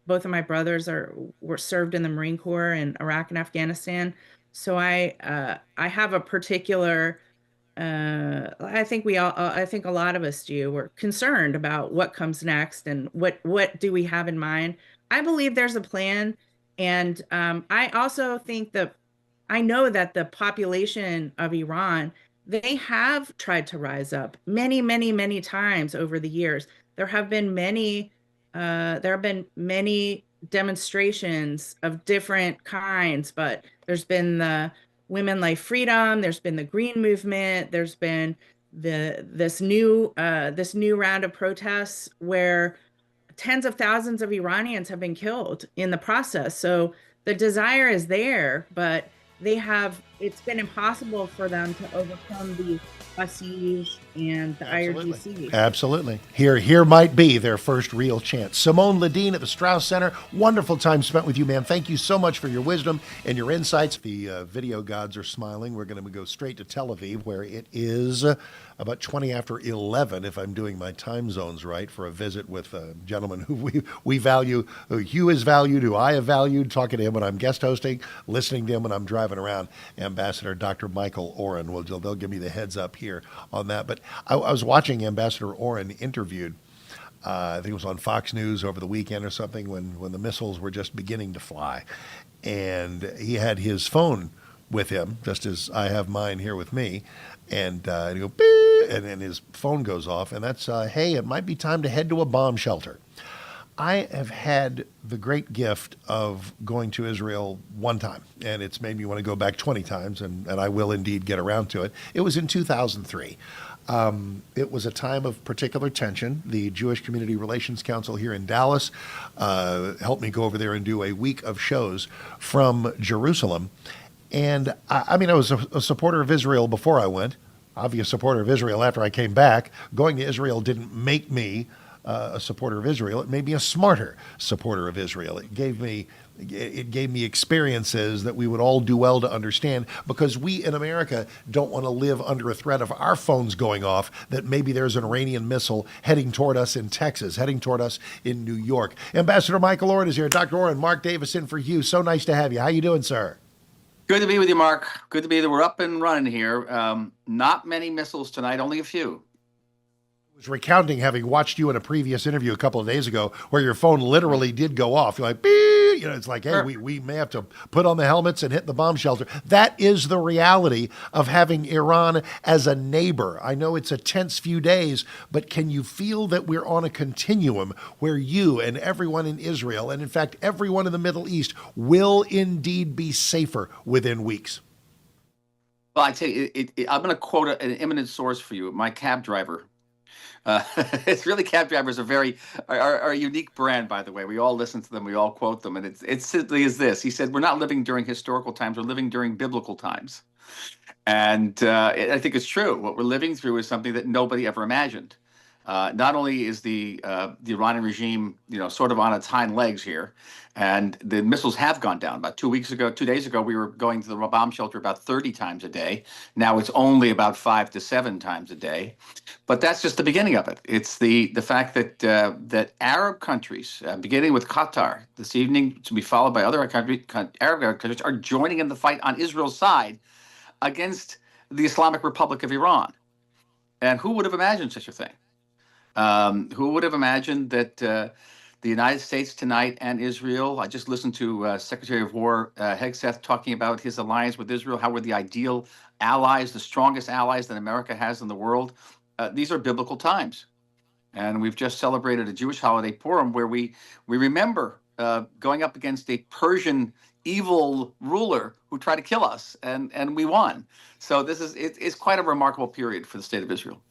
Both of my brothers were served in the Marine Corps in Iraq and Afghanistan. So I have a particular, I think I think a lot of us do. We're concerned about what comes next and what do we have in mind. I believe there's a plan, and I also think that I know that the population of Iran, they have tried to rise up many, many, many times over the years. There have been many demonstrations of different kinds, but there's been the Women Life Freedom, there's been the Green Movement, there's been this new round of protests where tens of thousands of Iranians have been killed in the process. So the desire is there, but it's been impossible for them to overcome the Hussies and the IRGC. Absolutely. Here might be their first real chance. Simone Ledeen at the Strauss Center. Wonderful time spent with you, man. Thank you so much for your wisdom and your insights. The video gods are smiling. We're going to go straight to Tel Aviv, where it is about 20 after 11, if I'm doing my time zones right, for a visit with a gentleman who we value, who Hugh has valued, who I have valued, talking to him when I'm guest hosting, listening to him when I'm driving around, Ambassador Dr. Michael Oren. Well, they'll give me the heads up here on that. But I was watching Ambassador Oren interviewed, I think it was on Fox News over the weekend or something, when the missiles were just beginning to fly. And he had his phone with him, just as I have mine here with me. And he go, beep, and then his phone goes off. And that's, hey, it might be time to head to a bomb shelter. I have had the great gift of going to Israel one time, and it's made me want to go back 20 times, and I will indeed get around to it. It was in 2003. It was a time of particular tension. The Jewish Community Relations Council here in Dallas helped me go over there and do a week of shows from Jerusalem. And I mean, I was a supporter of Israel before I went, obvious supporter of Israel after I came back. Going to Israel didn't make me a supporter of Israel. It made me a smarter supporter of Israel. It gave me experiences that we would all do well to understand, because we in America don't want to live under a threat of our phones going off, that maybe there's an Iranian missile heading toward us in Texas, heading toward us in New York. Ambassador Michael Oren is here. Dr. Oren, Mark Davis in for Hugh. So nice to have you. How you doing, sir? Good to be with you, Mark. Good to be there. We're up and running here. Not many missiles tonight, only a few. I was recounting having watched you in a previous interview a couple of days ago where your phone literally did go off. You're like, beep, it's like, hey, sure. we may have to put on the helmets and hit the bomb shelter. That is the reality of having Iran as a neighbor. I know it's a tense few days, but can you feel that we're on a continuum where you and everyone in Israel, and in fact, everyone in the Middle East, will indeed be safer within weeks? Well, I tell you, I'm going to quote an eminent source for you, my cab driver. It's really, cab drivers are a unique brand, by the way. We all listen to them, we all quote them, and it simply is this. He said, we're not living during historical times, we're living during biblical times. And I think it's true. What we're living through is something that nobody ever imagined. Not only is the Iranian regime, sort of on its hind legs here, and the missiles have gone down. About 2 days ago, we were going to the bomb shelter about 30 times a day. Now it's only about 5 to 7 times a day. But that's just the beginning of it. It's the fact that Arab countries, beginning with Qatar this evening, to be followed by other Arab countries, are joining in the fight on Israel's side against the Islamic Republic of Iran. And who would have imagined such a thing? Who would have imagined that the United States tonight and Israel? I just listened to Secretary of War Hegseth talking about his alliance with Israel, how we're the ideal allies, the strongest allies that America has in the world. These are biblical times. And we've just celebrated a Jewish holiday, Purim, where we remember going up against a Persian evil ruler who tried to kill us, and we won. So it's quite a remarkable period for the state of Israel.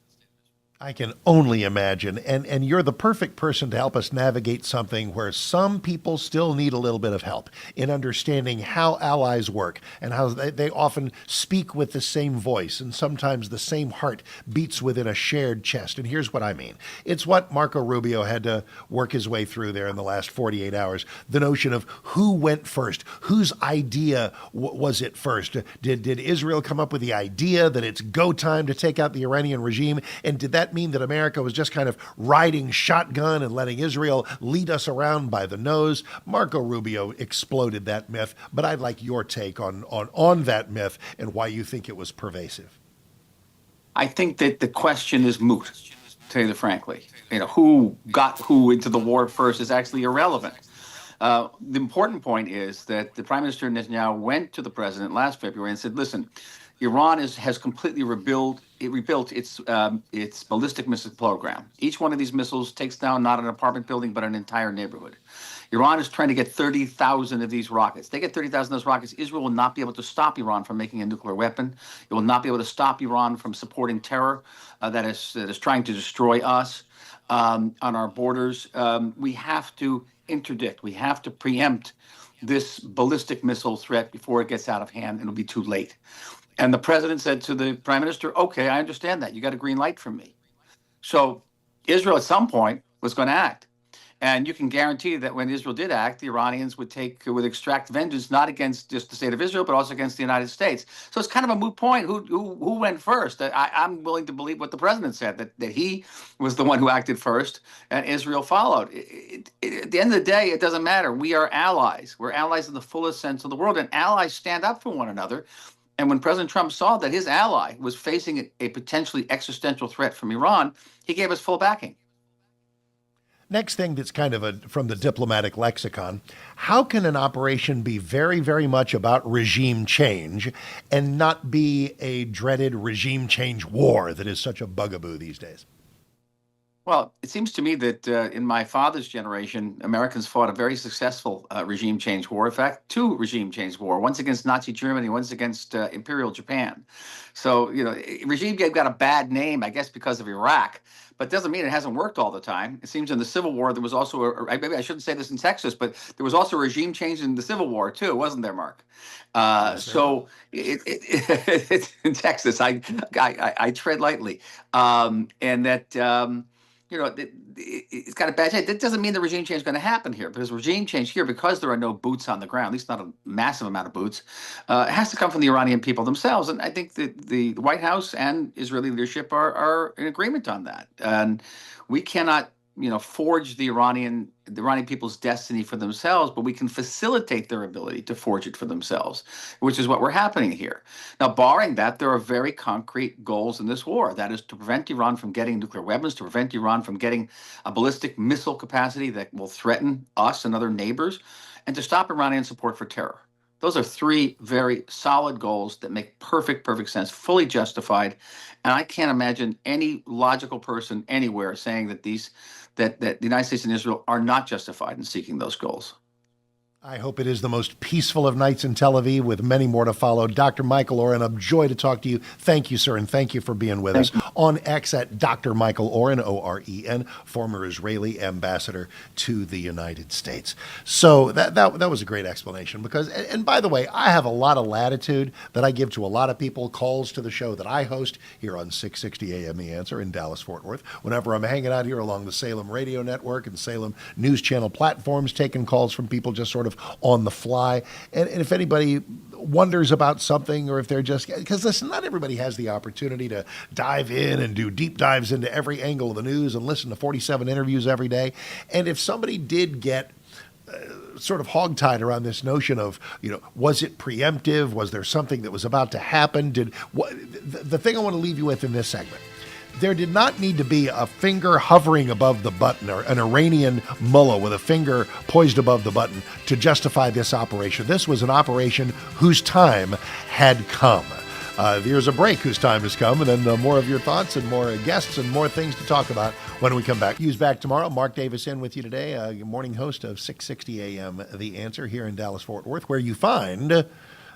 I can only imagine. And you're the perfect person to help us navigate something where some people still need a little bit of help in understanding how allies work and how they often speak with the same voice and sometimes the same heart beats within a shared chest. And here's what I mean. It's what Marco Rubio had to work his way through there in the last 48 hours. The notion of who went first, whose idea was it first? Did Israel come up with the idea that it's go time to take out the Iranian regime? And did that mean that America was just kind of riding shotgun and letting Israel lead us around by the nose? Marco Rubio exploded that myth, but I'd like your take on that myth and why you think it was pervasive. I think that the question is moot, to tell you frankly. Who got who into the war first is actually irrelevant. The important point is that the Prime Minister Netanyahu went to the president last February and said, listen, Iran has completely rebuilt its ballistic missile program. Each one of these missiles takes down not an apartment building, but an entire neighborhood. Iran is trying to get 30,000 of these rockets. They get 30,000 of those rockets. Israel will not be able to stop Iran from making a nuclear weapon. It will not be able to stop Iran from supporting terror that is trying to destroy us on our borders. We have to interdict. We have to preempt this ballistic missile threat before it gets out of hand, and it'll be too late. And the president said to the prime minister, okay, I understand that. You got a green light from me. So Israel at some point was going to act. And you can guarantee that when Israel did act, the Iranians would extract vengeance, not against just the state of Israel, but also against the United States. So it's kind of a moot point. Who went first? I'm willing to believe what the president said, that he was the one who acted first and Israel followed. At the end of the day, it doesn't matter. We are allies. We're allies in the fullest sense of the word, and allies stand up for one another. And when President Trump saw that his ally was facing a potentially existential threat from Iran, he gave us full backing. Next thing that's kind of from the diplomatic lexicon, how can an operation be very, very much about regime change and not be a dreaded regime change war that is such a bugaboo these days? Well, it seems to me that in my father's generation, Americans fought a very successful regime change war. In fact, two regime change wars, once against Nazi Germany, once against Imperial Japan. So, regime got a bad name, I guess, because of Iraq. But it doesn't mean it hasn't worked all the time. It seems in the Civil War, there was also, maybe I shouldn't say this in Texas, but there was also a regime change in the Civil War, too, wasn't there, Mark? So it's in Texas. I tread lightly. And that, it's got a bad shape. That doesn't mean the regime change is going to happen here, because regime change here, because there are no boots on the ground, at least not a massive amount of boots, it has to come from the Iranian people themselves. And I think that the White House and Israeli leadership are in agreement on that. And we cannot, forge the Iranian people's destiny for themselves, but we can facilitate their ability to forge it for themselves, which is what we're happening here. Now, barring that, there are very concrete goals in this war. That is to prevent Iran from getting nuclear weapons, to prevent Iran from getting a ballistic missile capacity that will threaten us and other neighbors, and to stop Iranian support for terror. Those are three very solid goals that make perfect sense, fully justified. And I can't imagine any logical person anywhere saying that that the United States and Israel are not justified in seeking those goals. I hope it is the most peaceful of nights in Tel Aviv, with many more to follow. Dr. Michael Oren, a joy to talk to you. Thank you, sir, and thank you for being with us. On X at Dr. Michael Oren, O-R-E-N, former Israeli ambassador to the United States. So that was a great explanation, because, and by the way, I have a lot of latitude that I give to a lot of people, calls to the show that I host here on 660 AM The Answer in Dallas-Fort Worth. Whenever I'm hanging out here along the Salem Radio Network and Salem News Channel platforms, taking calls from people just sort of on the fly. And if anybody wonders about something, or if they're just, because listen, not everybody has the opportunity to dive in and do deep dives into every angle of the news and listen to 47 interviews every day. And if somebody did get sort of hogtied around this notion of, was it preemptive? Was there something that was about to happen? The thing I want to leave you with in this segment, there did not need to be a finger hovering above the button, or an Iranian mullah with a finger poised above the button to justify this operation. This was an operation whose time had come. There's a break whose time has come, and then more of your thoughts and more guests and more things to talk about when we come back. Hughes back tomorrow. Mark Davis in with you today, morning host of 660 AM The Answer here in Dallas-Fort Worth, where you find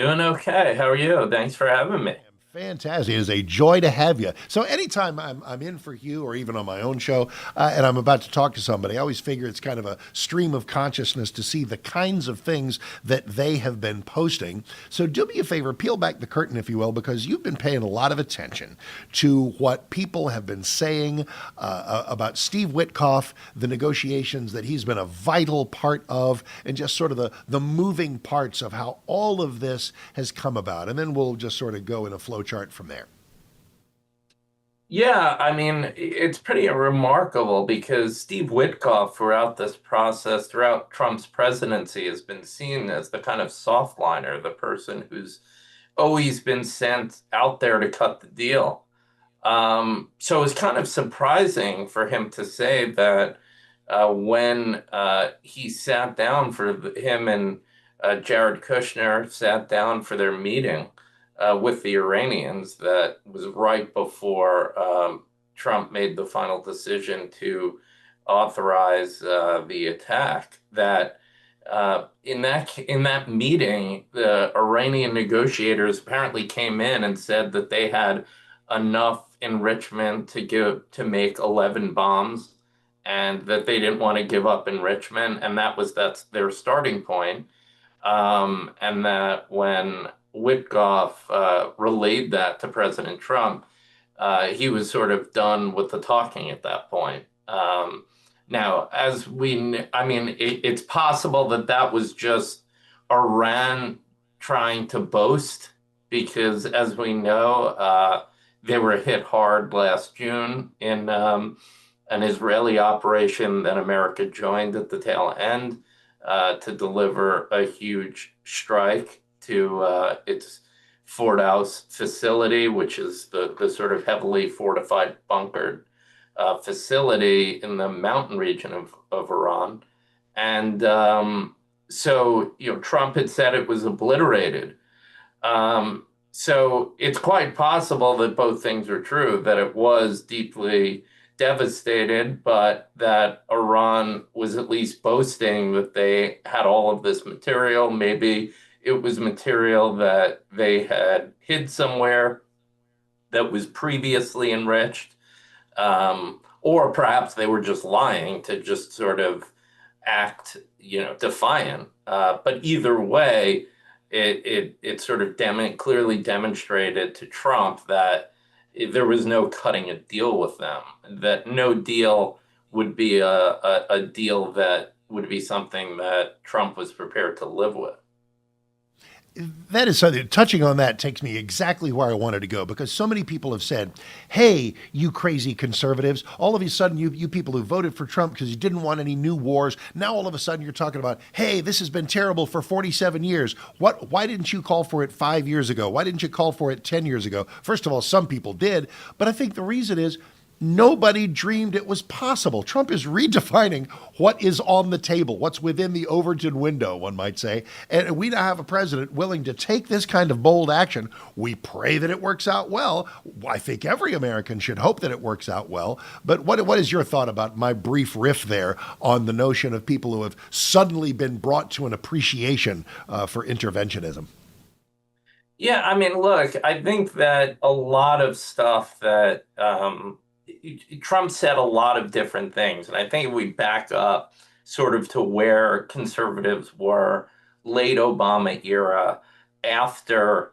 Doing okay. How are you? Thanks for having me. Fantastic. It is a joy to have you. So anytime I'm in for Hugh or even on my own show and I'm about to talk to somebody, I always figure it's kind of a stream of consciousness to see the kinds of things that they have been posting. So do me a favor, peel back the curtain, if you will, because you've been paying a lot of attention to what people have been saying about Steve Witkoff, the negotiations that he's been a vital part of, and just sort of the moving parts of how all of this has come about. And then we'll just sort of go in a flow chart from there. Yeah, I mean, it's pretty remarkable because Steve Witkoff, throughout this process, throughout Trump's presidency, has been seen as the kind of softliner, the person who's always been sent out there to cut the deal. So it's kind of surprising for him to say that when he sat down him and Jared Kushner sat down for their meeting with the Iranians, that was right before Trump made the final decision to authorize the attack. That in that meeting, the Iranian negotiators apparently came in and said that they had enough enrichment to make 11 bombs, and that they didn't want to give up enrichment, and that's their starting point. And that when Witkoff relayed that to President Trump, he was sort of done with the talking at that point. Now, it's possible that was just Iran trying to boast, because as we know, they were hit hard last June in an Israeli operation that America joined at the tail end to deliver a huge strike to its Fort House facility, which is the sort of heavily fortified bunkered facility in the mountain region of Iran. And so, Trump had said it was obliterated. So it's quite possible that both things are true, that it was deeply devastated, but that Iran was at least boasting that they had all of this material. Maybe it was material that they had hid somewhere that was previously enriched, or perhaps they were just lying to just sort of act, defiant. But either way, it sort of clearly demonstrated to Trump that there was no cutting a deal with them, that no deal would be a deal that would be something that Trump was prepared to live with. That is something, touching on that takes me exactly where I wanted to go, because so many people have said, hey, you crazy conservatives, all of a sudden you people who voted for Trump because you didn't want any new wars, now all of a sudden you're talking about, hey, this has been terrible for 47 years. Why didn't you call for it 5 years ago? Why didn't you call for it 10 years ago? First of all, some people did, but I think the reason is nobody dreamed it was possible. Trump is redefining what is on the table, what's within the Overton window, one might say. And we now have a president willing to take this kind of bold action. We pray that it works out well. I think every American should hope that it works out well. But what is your thought about my brief riff there on the notion of people who have suddenly been brought to an appreciation for interventionism? Yeah, I mean, look, I think that a lot of stuff that Trump said a lot of different things. And I think if we back up sort of to where conservatives were late Obama era, after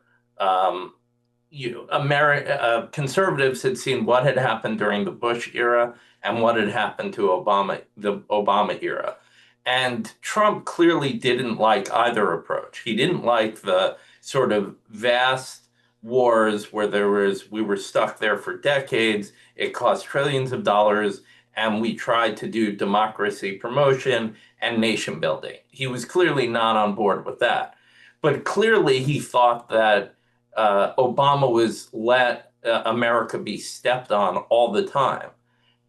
conservatives had seen what had happened during the Bush era and what had happened to the Obama era. And Trump clearly didn't like either approach. He didn't like the sort of vast wars where we were stuck there for decades. It cost trillions of dollars, and we tried to do democracy promotion and nation building. He was clearly not on board with that. But clearly he thought that Obama was let America be stepped on all the time.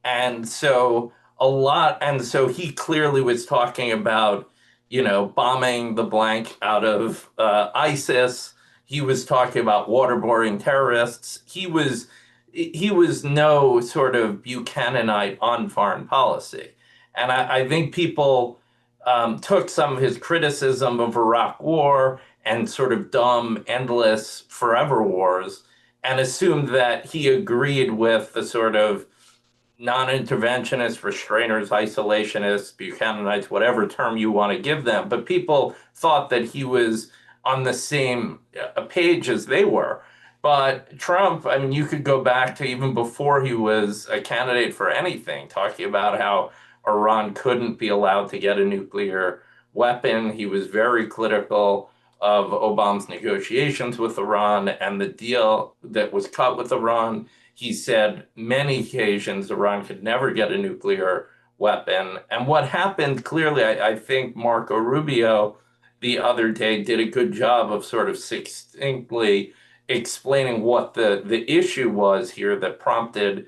And so he clearly was talking about, bombing the blank out of ISIS. He was talking about waterboarding terrorists. He was no sort of Buchananite on foreign policy. And I think people took some of his criticism of Iraq war and sort of dumb, endless, forever wars, and assumed that he agreed with the sort of non-interventionist, restrainers, isolationists, Buchananites, whatever term you want to give them. But people thought that he was on the same page as they were. But Trump, I mean, you could go back to even before he was a candidate for anything, talking about how Iran couldn't be allowed to get a nuclear weapon. He was very critical of Obama's negotiations with Iran and the deal that was cut with Iran. He said many occasions Iran could never get a nuclear weapon. And what happened clearly, I think Marco Rubio the other day did a good job of sort of succinctly explaining what the issue was here that prompted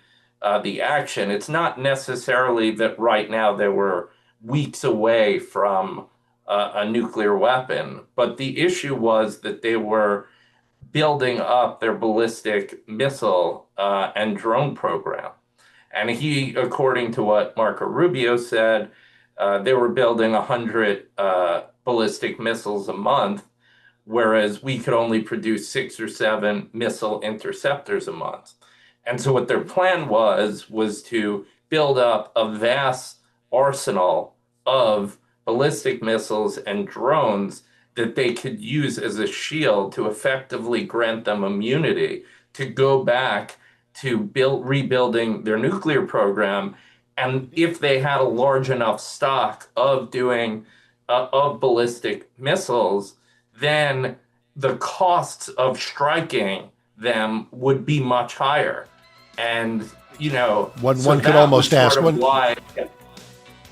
the action. It's not necessarily that right now they were weeks away from a nuclear weapon, but the issue was that they were building up their ballistic missile and drone program. And he, according to what Marco Rubio said, they were building 100 ballistic missiles a month, whereas we could only produce 6 or 7 missile interceptors a month. And so what their plan was to build up a vast arsenal of ballistic missiles and drones that they could use as a shield to effectively grant them immunity to go back to rebuilding their nuclear program. And if they had a large enough stock of ballistic missiles, then the costs of striking them would be much higher. And, you know, one could almost ask why.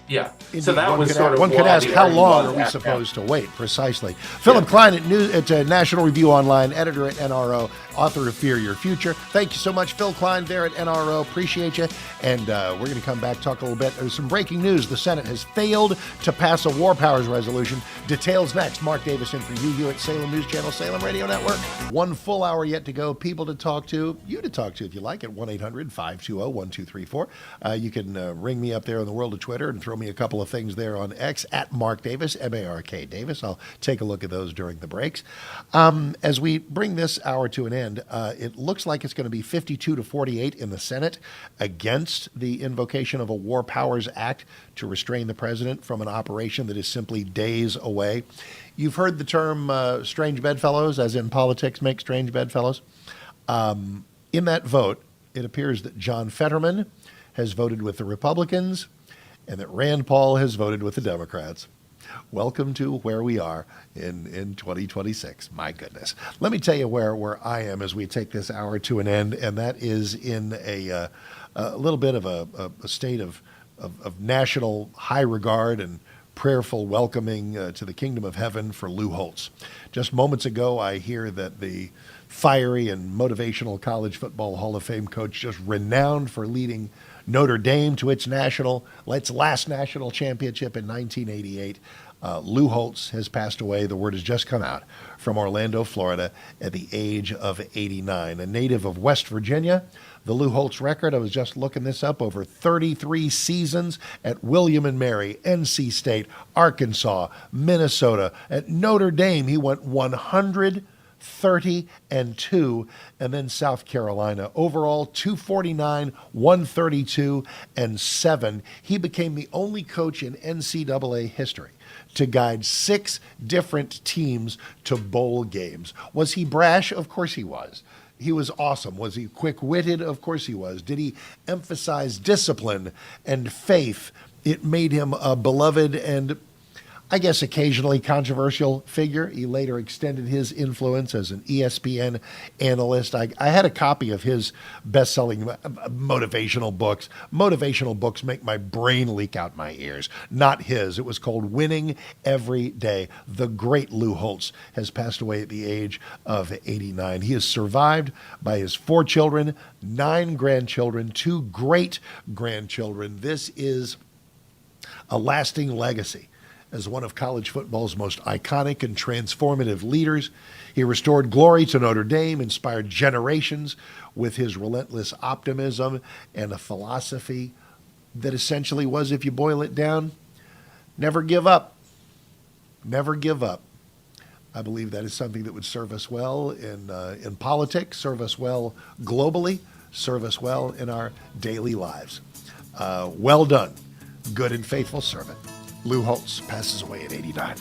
Yeah. Indeed, so that was sort of one could ask, how long are we supposed to wait? Precisely. Philip Klein at National Review Online, editor at NRO, author of Fear Your Future. Thank you so much, Phil Klein there at NRO. Appreciate you. And we're going to come back, talk a little bit. There's some breaking news. The Senate has failed to pass a war powers resolution. Details next. Mark Davis in for Hugh Hewitt, Salem News Channel, Salem Radio Network. 1 full hour yet to go. People to talk to, you to talk to if you like at 1-800-520-1234. You can ring me up there on the world of Twitter and throw me a couple of things there on X at Mark Davis, M-A-R-K Davis. I'll take a look at those during the breaks. As we bring this hour to an end, it looks like it's going to be 52-48 in the Senate against the invocation of a War Powers Act to restrain the president from an operation that is simply days away. You've heard the term strange bedfellows, as in politics make strange bedfellows. In that vote, it appears that John Fetterman has voted with the Republicans and that Rand Paul has voted with the Democrats. Welcome to where we are in 2026. My goodness. Let me tell you where I am as we take this hour to an end, and that is in a little bit of a state of national high regard and prayerful welcoming to the kingdom of heaven for Lou Holtz. Just moments ago, I hear that the fiery and motivational college football Hall of Fame coach, just renowned for leading Notre Dame to its last national championship in 1988. Lou Holtz has passed away. The word has just come out from Orlando, Florida, at the age of 89. A native of West Virginia, the Lou Holtz record, I was just looking this up, over 33 seasons at William & Mary, NC State, Arkansas, Minnesota. At Notre Dame, he went 130-2, and then South Carolina. Overall, 249, 132-7. He became the only coach in NCAA history to guide 6 different teams to bowl games. Was he brash? Of course he was. He was awesome. Was he quick-witted? Of course he was. Did he emphasize discipline and faith? It made him a beloved and, I guess, occasionally controversial figure. He later extended his influence as an ESPN analyst. I had a copy of his best-selling motivational books. Motivational books make my brain leak out my ears. Not his. It was called Winning Every Day. The great Lou Holtz has passed away at the age of 89. He is survived by his 4 children, 9 grandchildren, 2 great-grandchildren. This is a lasting legacy. As one of college football's most iconic and transformative leaders, he restored glory to Notre Dame, inspired generations with his relentless optimism and a philosophy that essentially was, if you boil it down, never give up. Never give up. I believe that is something that would serve us well in politics, serve us well globally, serve us well in our daily lives. Well done, good and faithful servant. Lou Holtz passes away at 89.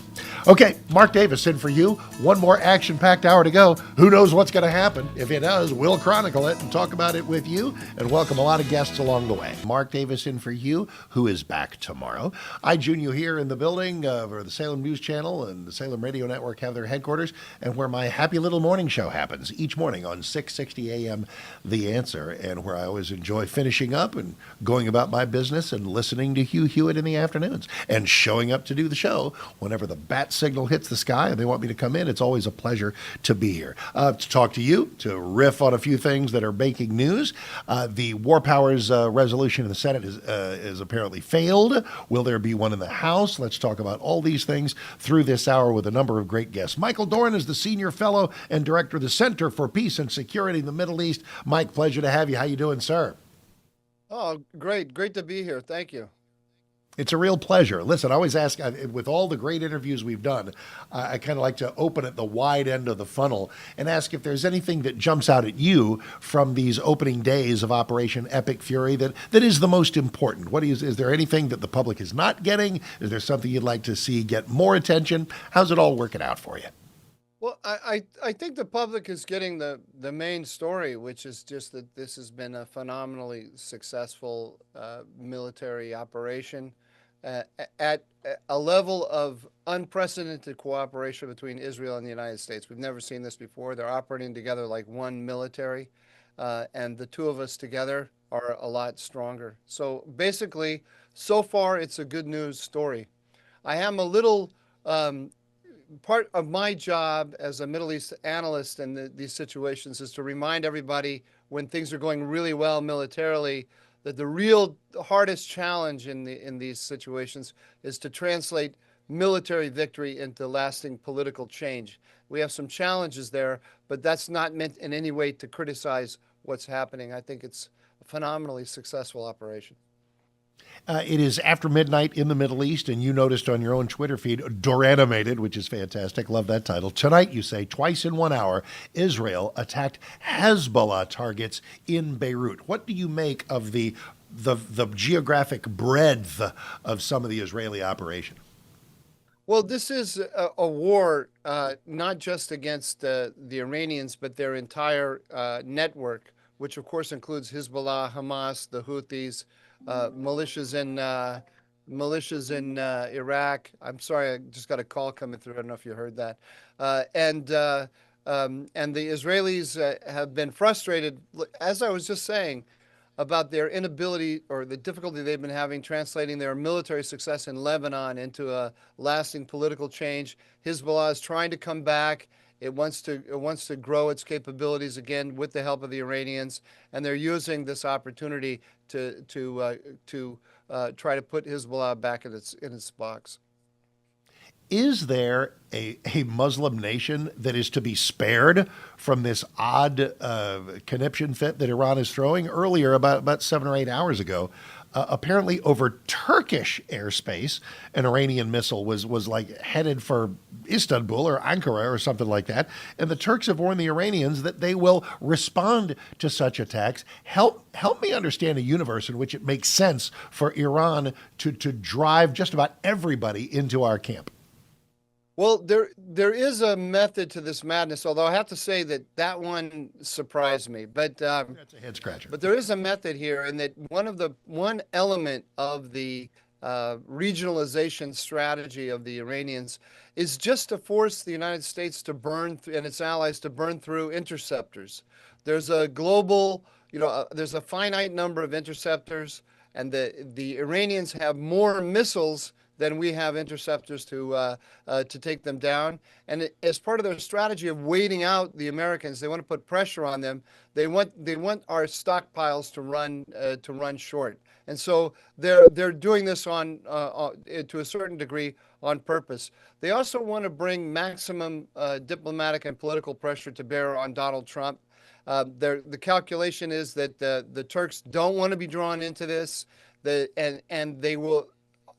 Okay, Mark Davis in for you. One more action-packed hour to go. Who knows what's going to happen? If it does, we'll chronicle it and talk about it with you and welcome a lot of guests along the way. Mark Davis in for you, who is back tomorrow. I join you here in the building where the Salem News Channel and the Salem Radio Network have their headquarters and where my happy little morning show happens each morning on 6:60 a.m. The Answer, and where I always enjoy finishing up and going about my business and listening to Hugh Hewitt in the afternoons and showing up to do the show whenever the bat signal hits the sky and they want me to come in. It's always a pleasure to be here to talk to you, to riff on a few things that are making news. The War Powers resolution in the Senate is apparently failed. Will there be one in the House? Let's talk about all these things through this hour with a number of great guests. Michael Doran is the Senior Fellow and Director of the Center for Peace and Security in the Middle East. Mike, pleasure to have you. How you doing, sir? Oh, great. Great to be here. Thank you. It's a real pleasure. Listen, I always ask, with all the great interviews we've done, I kind of like to open at the wide end of the funnel and ask if there's anything that jumps out at you from these opening days of Operation Epic Fury that is the most important. Is there anything that the public is not getting? Is there something you'd like to see get more attention? How's it all working out for you? Well, I think the public is getting the main story, which is just that this has been a phenomenally successful military operation at a level of unprecedented cooperation between Israel and the United States. We've never seen this before. They're operating together like one military, and the two of us together are a lot stronger. So basically, so far, it's a good news story. I am a little... part of my job as a Middle East analyst in these situations is to remind everybody when things are going really well militarily that the real hardest challenge in these situations is to translate military victory into lasting political change. We have some challenges there, but that's not meant in any way to criticize what's happening. I think it's a phenomenally successful operation. It is after midnight in the Middle East, and you noticed on your own Twitter feed, Doranimated, which is fantastic. Love that title. Tonight, you say, twice in 1 hour, Israel attacked Hezbollah targets in Beirut. What do you make of the geographic breadth of some of the Israeli operation? Well, this is a war not just against the Iranians, but their entire network, which of course includes Hezbollah, Hamas, the Houthis, militias in Iraq. I'm sorry, I just got a call coming through. I don't know if you heard that. And the Israelis have been frustrated, as I was just saying, about their inability or the difficulty they've been having translating their military success in Lebanon into a lasting political change. Hezbollah is trying to come back. It wants to grow its capabilities again with the help of the Iranians, and they're using this opportunity to try to put Hezbollah back in its box. Is there a Muslim nation that is to be spared from this odd conniption fit that Iran is throwing? Earlier, about 7 or 8 hours ago, apparently over Turkish airspace, an Iranian missile was like headed for Istanbul or Ankara or something like that. And the Turks have warned the Iranians that they will respond to such attacks. Help me understand a universe in which it makes sense for Iran to drive just about everybody into our camp. Well, there is a method to this madness, although I have to say that one surprised me. But that's a head scratcher. But there is a method here, and that one element of the regionalization strategy of the Iranians is just to force the United States to and its allies to burn through interceptors. There's a global, there's a finite number of interceptors, and the Iranians have more missiles than we have interceptors to take them down. And as part of their strategy of waiting out the Americans, they want to put pressure on them. They want our stockpiles to run short. And so they're doing this to a certain degree on purpose. They also want to bring maximum diplomatic and political pressure to bear on Donald Trump. The calculation is that the Turks don't want to be drawn into this, and they will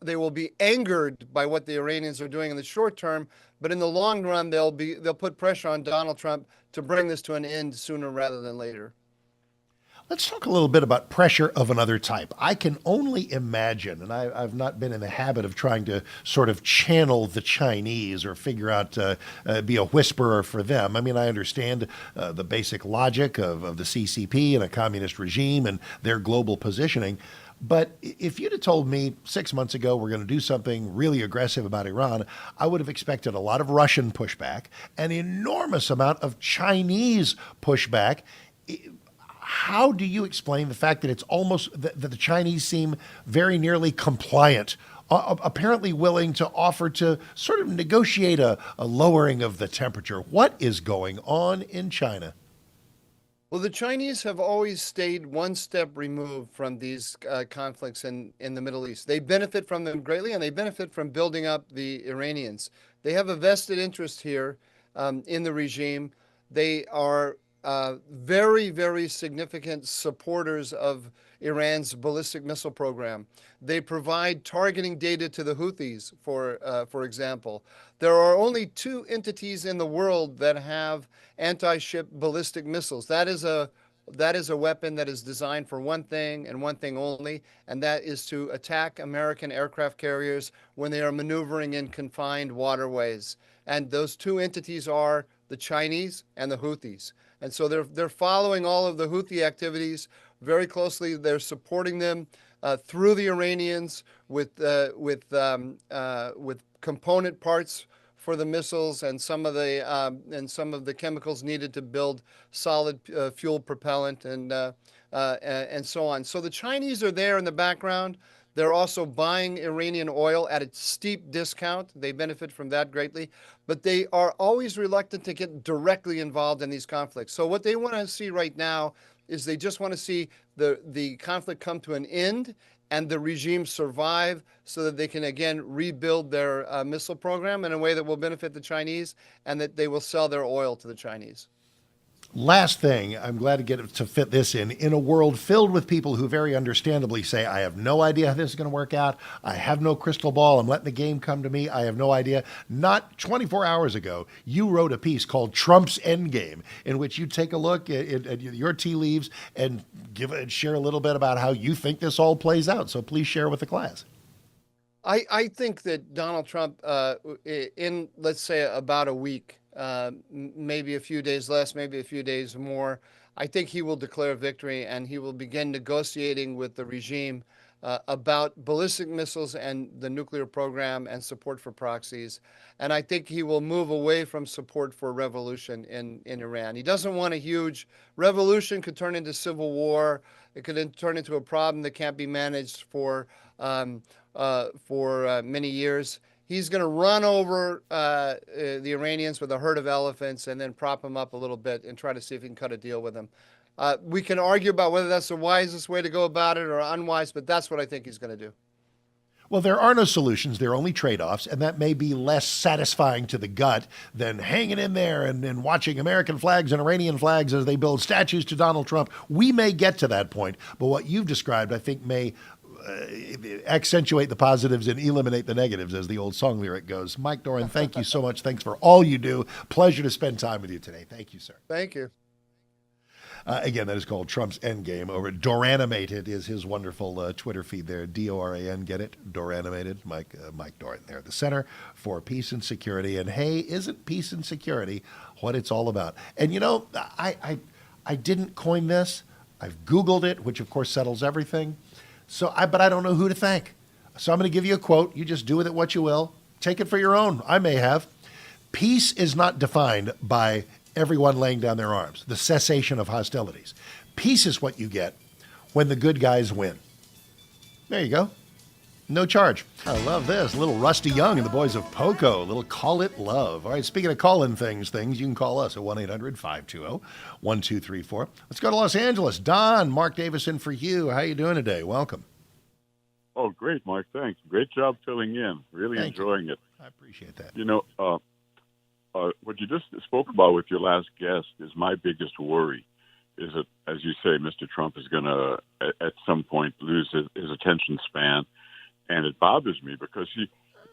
will be angered by what the Iranians are doing in the short term, but in the long run, they'll put pressure on Donald Trump to bring this to an end sooner rather than later. Let's talk a little bit about pressure of another type. I can only imagine, and I've not been in the habit of trying to sort of channel the Chinese or figure out, be a whisperer for them. I mean, I understand the basic logic of the CCP and a communist regime and their global positioning. But if you'd have told me 6 months ago we're going to do something really aggressive about Iran, I would have expected a lot of Russian pushback, an enormous amount of Chinese pushback. How do you explain the fact that it's almost that the Chinese seem very nearly compliant, apparently willing to offer to sort of negotiate a lowering of the temperature? What is going on in China? Well, the Chinese have always stayed one step removed from these conflicts in the Middle East. They benefit from them greatly, and they benefit from building up the Iranians. They have a vested interest here in the regime. They are very, very significant supporters of Iran's ballistic missile program. They provide targeting data to the Houthis, for example. There are only two entities in the world that have anti-ship ballistic missiles. That is a weapon that is designed for one thing and one thing only, and that is to attack American aircraft carriers when they are maneuvering in confined waterways. And those two entities are the Chinese and the Houthis. And so they're following all of the Houthi activities very closely. They're supporting them through the Iranians with component parts for the missiles and some of the chemicals needed to build solid fuel propellant and so on. So the Chinese are there in the background. They're also buying Iranian oil at a steep discount. They benefit from that greatly, but they are always reluctant to get directly involved in these conflicts. So what they want to see right now is they just want to see the conflict come to an end and the regime survive so that they can again rebuild their missile program in a way that will benefit the Chinese and that they will sell their oil to the Chinese. Last thing, I'm glad to get to fit this in a world filled with people who very understandably say, I have no idea how this is going to work out. I have no crystal ball. I'm letting the game come to me. I have no idea. Not 24 hours ago, you wrote a piece called Trump's Endgame, in which you take a look at your tea leaves and share a little bit about how you think this all plays out. So please share with the class. I think that Donald Trump, in, let's say, about a week, maybe a few days less, maybe a few days more, I think he will declare victory and he will begin negotiating with the regime about ballistic missiles and the nuclear program and support for proxies. And I think he will move away from support for revolution in Iran. He doesn't want a huge revolution, could turn into civil war. It could turn into a problem that can't be managed for many years. He's going to run over the Iranians with a herd of elephants and then prop them up a little bit and try to see if he can cut a deal with them. We can argue about whether that's the wisest way to go about it or unwise, but that's what I think he's going to do. Well, there are no solutions. There are only trade-offs, and that may be less satisfying to the gut than hanging in there and watching American flags and Iranian flags as they build statues to Donald Trump. We may get to that point, but what you've described, I think, may accentuate the positives and eliminate the negatives, as the old song lyric goes. Mike Doran, thank you so much. Thanks for all you do. Pleasure to spend time with you today. Thank you, sir. Thank you. Again, that is called Trump's Endgame. Over at Doranimated is his wonderful Twitter feed there. D-O-R-A-N, get it? Doranimated. Mike Doran there at the Center for Peace and Security. And hey, isn't peace and security what it's all about? And you know, I didn't coin this. I've Googled it, which of course settles everything. But I don't know who to thank. So I'm going to give you a quote. You just do with it what you will. Take it for your own. I may have. Peace is not defined by everyone laying down their arms, the cessation of hostilities. Peace is what you get when the good guys win. There you go. No charge. I love this. A little Rusty Young and the boys of Poco. A little Call It Love. All right, speaking of calling things, you can call us at 1-800-520-1234. Let's go to Los Angeles. Don, Mark Davison for you. How you doing today? Welcome. Oh, great, Mark. Thanks. Great job filling in. Really enjoying it. I appreciate that. You know, what you just spoke about with your last guest is my biggest worry, is that, as you say, Mr. Trump is going to, at some point, lose his attention span and it bothers me because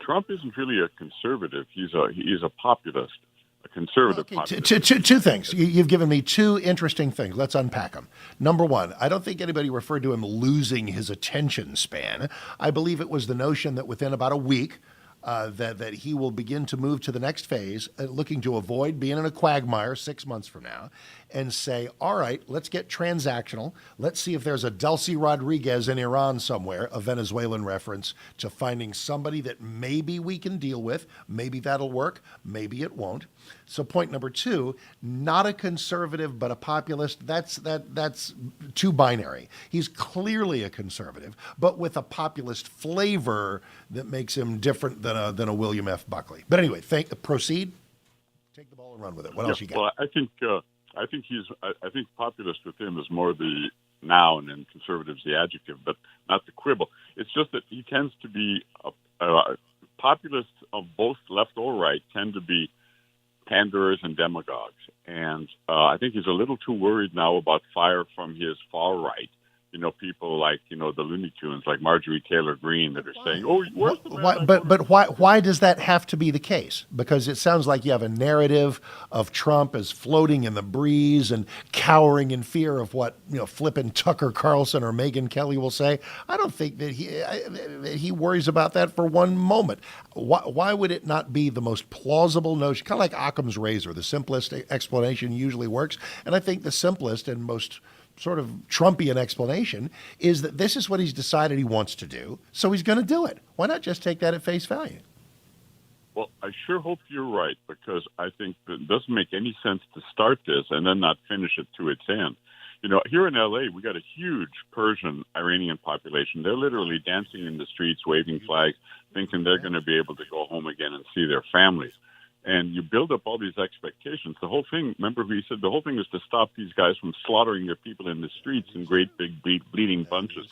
Trump isn't really a conservative. He's a populist, a conservative populist. Two things. You've given me two interesting things. Let's unpack them. Number one, I don't think anybody referred to him losing his attention span. I believe it was the notion that within about a week, that he will begin to move to the next phase, looking to avoid being in a quagmire 6 months from now, and say, all right, let's get transactional. Let's see if there's a Delcy Rodriguez in Iran somewhere, a Venezuelan reference to finding somebody that maybe we can deal with. Maybe that'll work. Maybe it won't. So point number two, not a conservative, but a populist. That's too binary. He's clearly a conservative, but with a populist flavor that makes him different than a William F. Buckley. But anyway, proceed. Take the ball and run with it. What else you got? Well, I think populist with him is more the noun and conservatives the adjective, but not the quibble. It's just that he tends to be populists of both left or right tend to be panders and demagogues. And I think he's a little too worried now about fire from his far right. People like, the Looney Tunes, like Marjorie Taylor Greene, that are saying, "Oh, where's the man?" But why does that have to be the case? Because it sounds like you have a narrative of Trump as floating in the breeze and cowering in fear of what flippin' Tucker Carlson or Megyn Kelly will say. I don't think that he worries about that for one moment. Why would it not be the most plausible notion? Kind of like Occam's razor, the simplest explanation usually works, and I think the simplest and most sort of Trumpian explanation is that this is what he's decided he wants to do, so he's going to do it. Why not just take that at face value? Well, I sure hope you're right, because I think that it doesn't make any sense to start this and then not finish it to its end. Here in L.A., we got a huge Persian Iranian population. They're literally dancing in the streets, waving flags, thinking they're going to be able to go home again and see their families. And you build up all these expectations. The whole thing, remember he said the whole thing was to stop these guys from slaughtering their people in the streets in great big bleeding bunches.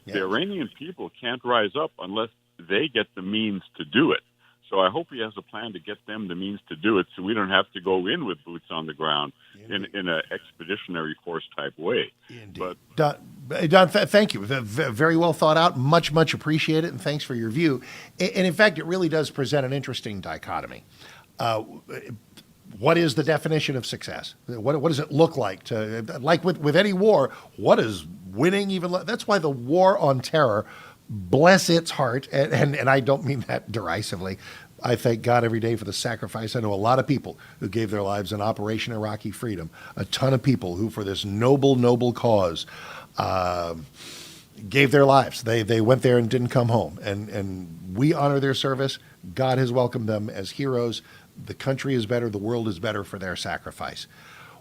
Yeah. The Iranian people can't rise up unless they get the means to do it. So I hope he has a plan to get them the means to do it so we don't have to go in with boots on the ground in an expeditionary force type way. Indeed. But Don, thank you. Very well thought out. Much appreciate it, and thanks for your view. And in fact, it really does present an interesting dichotomy. What is the definition of success? What does it look like like with any war? What is winning even? That's why the war on terror, bless its heart, and I don't mean that derisively. I thank God every day for the sacrifice. I know a lot of people who gave their lives in Operation Iraqi Freedom, a ton of people who, for this noble cause, gave their lives. They went there and didn't come home. And we honor their service. God has welcomed them as heroes. The country is better. The world is better for their sacrifice.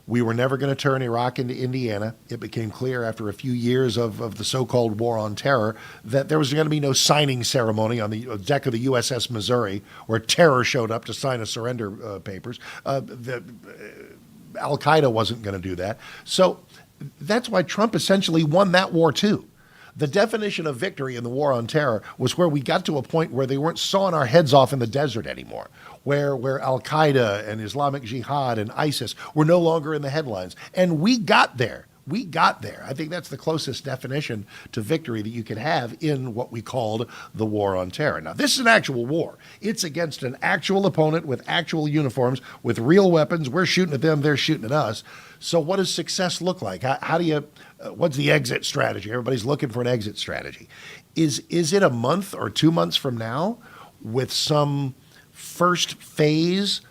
We were never going to turn Iraq into Indiana. It became clear after a few years of the so-called war on terror that there was going to be no signing ceremony on the deck of the USS Missouri where terror showed up to sign a surrender papers. Al-Qaeda wasn't going to do that. So that's why Trump essentially won that war too. The definition of victory in the war on terror was where we got to a point where they weren't sawing our heads off in the desert anymore, where Al-Qaeda and Islamic Jihad and ISIS were no longer in the headlines. And we got there. We got there. I think that's the closest definition to victory that you could have in what we called the war on terror. Now, this is an actual war. It's against an actual opponent with actual uniforms, with real weapons. We're shooting at them. They're shooting at us. So what does success look like? How do you, what's the exit strategy? Everybody's looking for an exit strategy. Is it a month or 2 months from now with some first phase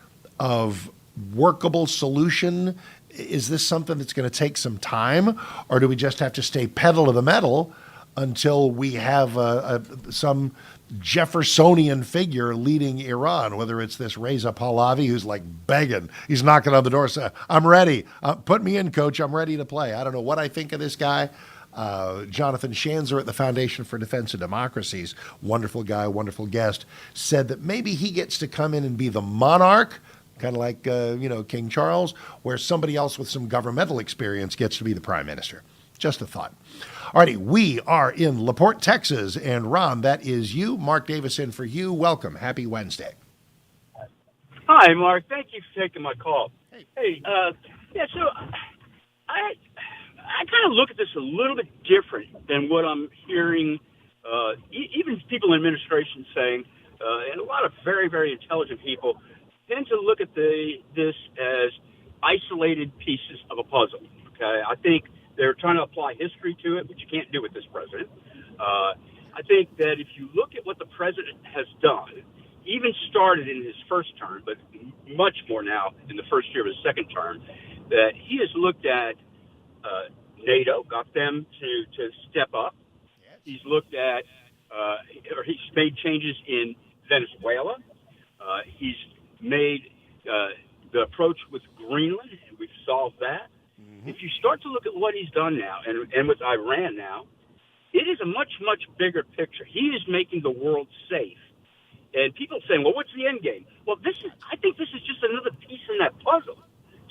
of workable solution? Is this something that's going to take some time, or do we just have to stay pedal to the metal until we have some Jeffersonian figure leading Iran, whether it's this Reza Pahlavi who's like begging, he's knocking on the door saying, I'm ready, put me in, coach, I'm ready to play. I don't know what I think of this guy. Jonathan Schanzer at the Foundation for Defense of Democracies, wonderful guy, wonderful guest, said that maybe he gets to come in and be the monarch, kind of like, King Charles, where somebody else with some governmental experience gets to be the prime minister. Just a thought. All righty, we are in LaPorte, Texas, and Ron, that is you. Mark Davis in for you. Welcome. Happy Wednesday. Hi, Mark. Thank you for taking my call. Hey, so I kind of look at this a little bit different than what I'm hearing even people in administration saying, and a lot of very, very intelligent people tend to look at this as isolated pieces of a puzzle. Okay, I think they're trying to apply history to it, which you can't do with this president. I think that if you look at what the president has done, even started in his first term, but much more now in the first year of his second term, that he has looked at NATO, got them to step up. He's looked at, or he's made changes in Venezuela. He's made the approach with Greenland, and we've solved that. Mm-hmm. If you start to look at what he's done now, and with Iran now, it is a much, much bigger picture. He is making the world safe. And people saying, well, what's the end game? Well, I think this is just another piece in that puzzle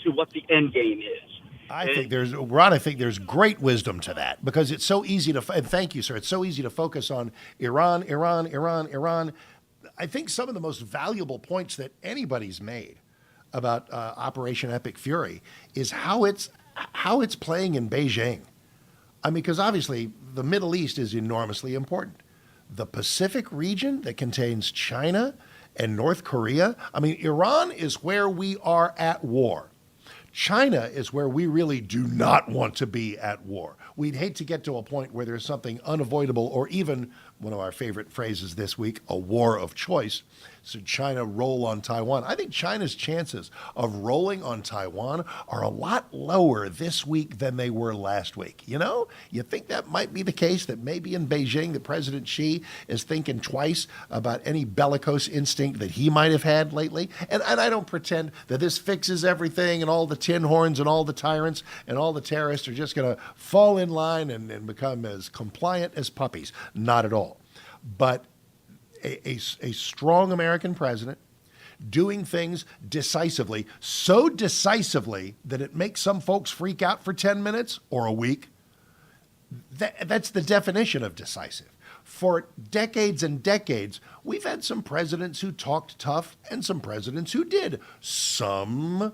to what the end game is. I think there's great wisdom to that, because it's so easy to, and thank you, sir, it's so easy to focus on Iran. I think some of the most valuable points that anybody's made about Operation Epic Fury is how it's playing in Beijing. I mean, because obviously the Middle East is enormously important. The Pacific region that contains China and North Korea, I mean, Iran is where we are at war. China is where we really do not want to be at war. We'd hate to get to a point where there's something unavoidable, or even, one of our favorite phrases this week, a war of choice. So China roll on Taiwan. I think China's chances of rolling on Taiwan are a lot lower this week than they were last week. You know, you think that might be the case, that maybe in Beijing, the President Xi is thinking twice about any bellicose instinct that he might have had lately. And I don't pretend that this fixes everything and all the tin horns and all the tyrants and all the terrorists are just going to fall in line and become as compliant as puppies. Not at all. But a strong American president doing things decisively, so decisively that it makes some folks freak out for 10 minutes or a week. That's the definition of decisive. For decades and decades, we've had some presidents who talked tough and some presidents who did some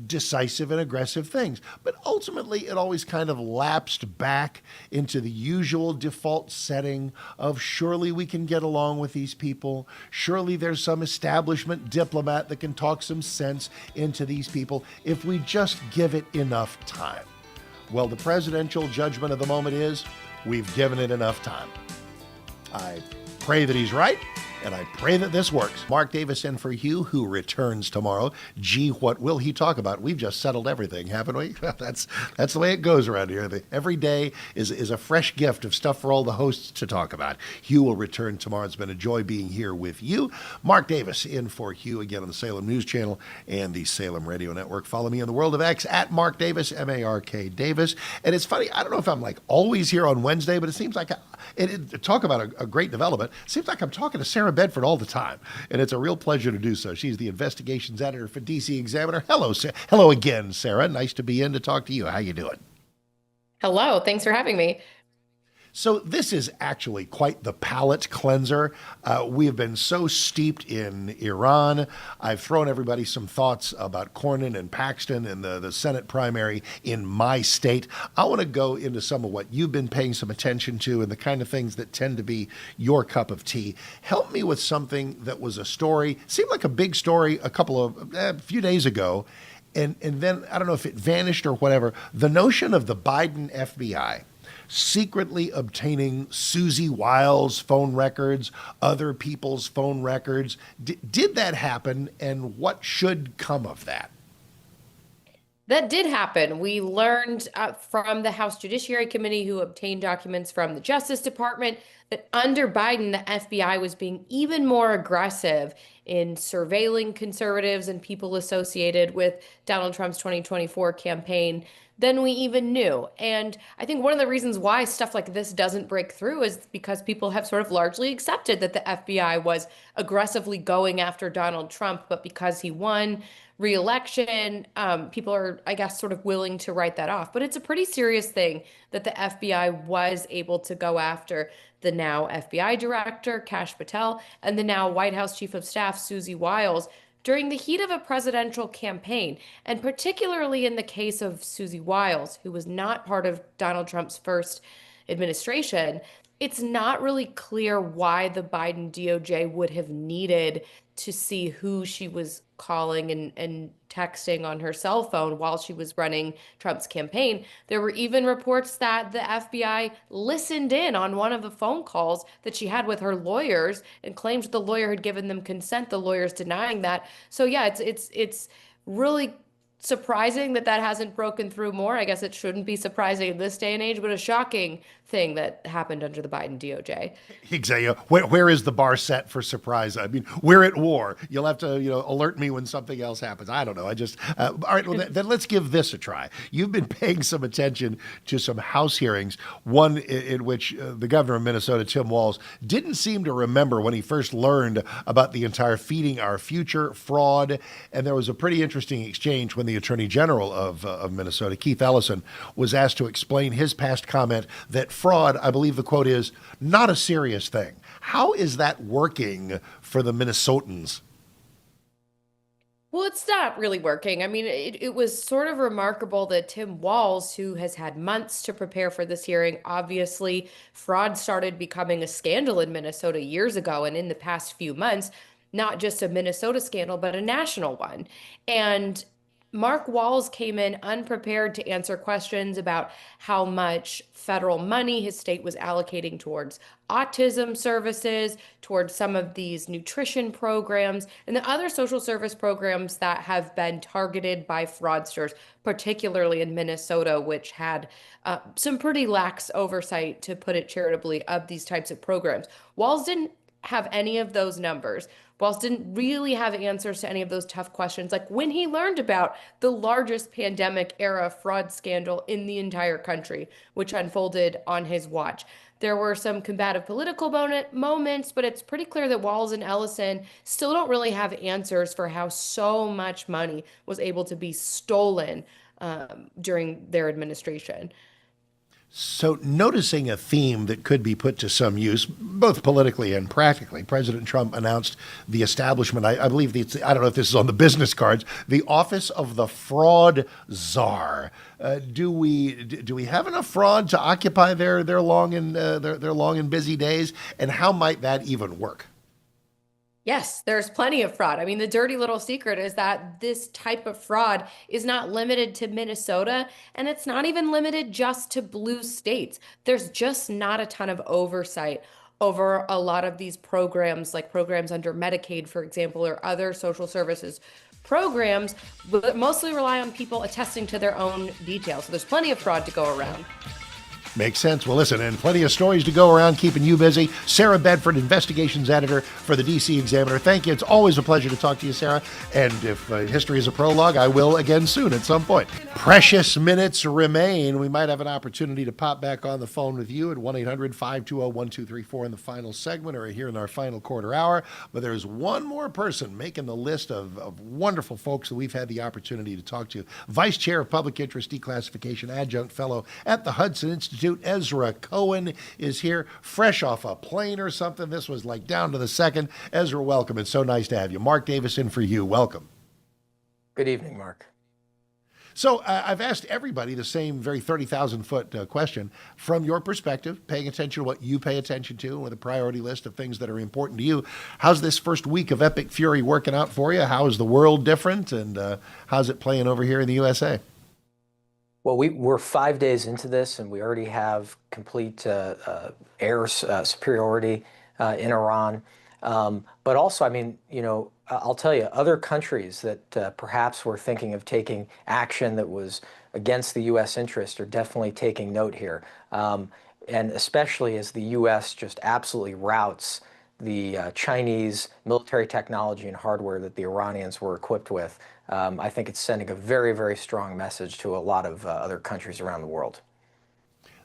decisive and aggressive things. But ultimately, it always kind of lapsed back into the usual default setting of surely we can get along with these people. Surely there's some establishment diplomat that can talk some sense into these people if we just give it enough time. Well, the presidential judgment of the moment is we've given it enough time. I pray that he's right. And I pray that this works. Mark Davis in for Hugh, who returns tomorrow. Gee, what will he talk about? We've just settled everything, haven't we? That's the way it goes around here. Every day is a fresh gift of stuff for all the hosts to talk about. Hugh will return tomorrow. It's been a joy being here with you. Mark Davis in for Hugh, again on the Salem News Channel and the Salem Radio Network. Follow me on the World of X at Mark Davis, M-A-R-K Davis. And it's funny, I don't know if I'm like always here on Wednesday, but it seems like talk about a great development. It seems like I'm talking to Sarah Bedford all the time, and it's a real pleasure to do so. She's the investigations editor for DC Examiner. Hello again, Sarah. Nice to be in to talk to you. How you doing? Hello. Thanks for having me. So this is actually quite the palate cleanser. We have been so steeped in Iran. I've thrown everybody some thoughts about Cornyn and Paxton and the Senate primary in my state. I want to go into some of what you've been paying some attention to and the kind of things that tend to be your cup of tea. Help me with something that was a story, seemed like a big story a few days ago, and then I don't know if it vanished or whatever. The notion of the Biden FBI secretly obtaining Susie Wiles' phone records, other people's phone records. Did that happen, and what should come of that? That did happen. We learned from the House Judiciary Committee, who obtained documents from the Justice Department, that under Biden, the FBI was being even more aggressive in surveilling conservatives and people associated with Donald Trump's 2024 campaign than we even knew. And I think one of the reasons why stuff like this doesn't break through is because people have sort of largely accepted that the FBI was aggressively going after Donald Trump, but because he won re-election, people are, I guess, sort of willing to write that off. But it's a pretty serious thing that the FBI was able to go after the now FBI director, Kash Patel, and the now White House Chief of Staff, Susie Wiles, during the heat of a presidential campaign, and particularly in the case of Susie Wiles, who was not part of Donald Trump's first administration. it's not really clear why the Biden DOJ would have needed to see who she was calling and texting on her cell phone while she was running Trump's campaign. There were even reports that the FBI listened in on one of the phone calls that she had with her lawyers and claimed the lawyer had given them consent, the lawyers denying that. So yeah, it's really surprising that that hasn't broken through more. I guess it shouldn't be surprising in this day and age, but a shocking thing that happened under the Biden DOJ. Exactly. Where is the bar set for surprise? I mean, we're at war. You'll have to, alert me when something else happens. I don't know. All right. Well, then let's give this a try. You've been paying some attention to some House hearings, one in which the governor of Minnesota, Tim Walz, didn't seem to remember when he first learned about the entire Feeding Our Future fraud. And there was a pretty interesting exchange when the Attorney General of Minnesota, Keith Ellison, was asked to explain his past comment that fraud, I believe the quote is, not a serious thing. How is that working for the Minnesotans? Well, it's not really working. I mean, it was sort of remarkable that Tim Walz, who has had months to prepare for this hearing, obviously fraud started becoming a scandal in Minnesota years ago. And in the past few months, not just a Minnesota scandal, but a national one. And Mark Walz came in unprepared to answer questions about how much federal money his state was allocating towards autism services, towards some of these nutrition programs, and the other social service programs that have been targeted by fraudsters, particularly in Minnesota, which had some pretty lax oversight, to put it charitably, of these types of programs. Walz didn't have any of those numbers. Walz didn't really have answers to any of those tough questions. Like when he learned about the largest pandemic era fraud scandal in the entire country, which unfolded on his watch. There were some combative political moments, but it's pretty clear that Walz and Ellison still don't really have answers for how so much money was able to be stolen during their administration. So noticing a theme that could be put to some use, both politically and practically, President Trump announced the establishment, I believe, I don't know if this is on the business cards, the office of the fraud czar. Do we have enough fraud to occupy their long and busy days? And how might that even work? Yes, there's plenty of fraud. I mean, the dirty little secret is that this type of fraud is not limited to Minnesota, and it's not even limited just to blue states. There's just not a ton of oversight over a lot of these programs, like programs under Medicaid, for example, or other social services programs, but mostly rely on people attesting to their own details. So there's plenty of fraud to go around. Makes sense. Well, listen, and plenty of stories to go around keeping you busy. Sarah Bedford, investigations editor for the D.C. Examiner. Thank you. It's always a pleasure to talk to you, Sarah. And if history is a prologue, I will again soon at some point. Precious minutes remain. We might have an opportunity to pop back on the phone with you at 1-800-520-1234 in the final segment or here in our final quarter hour. But there's one more person making the list of wonderful folks that we've had the opportunity to talk to. Vice Chair of Public Interest Declassification, Adjunct Fellow at the Hudson Institute, Ezra Cohen, is here, fresh off a plane or something. This was like down to the second. Ezra, welcome. It's so nice to have you. Mark Davis in for you. Welcome. Good evening, Mark. So I've asked everybody the same very 30,000-foot question. From your perspective, paying attention to what you pay attention to with a priority list of things that are important to you, how's this first week of Epic Fury working out for you? How is the world different? And how's it playing over here in the USA? Well, we're 5 days into this, and we already have complete air superiority in Iran. But also, I mean, I'll tell you, other countries that perhaps were thinking of taking action that was against the U.S. interest are definitely taking note here. And especially as the U.S. just absolutely routs the Chinese military technology and hardware that the Iranians were equipped with. I think it's sending a very, very strong message to a lot of other countries around the world.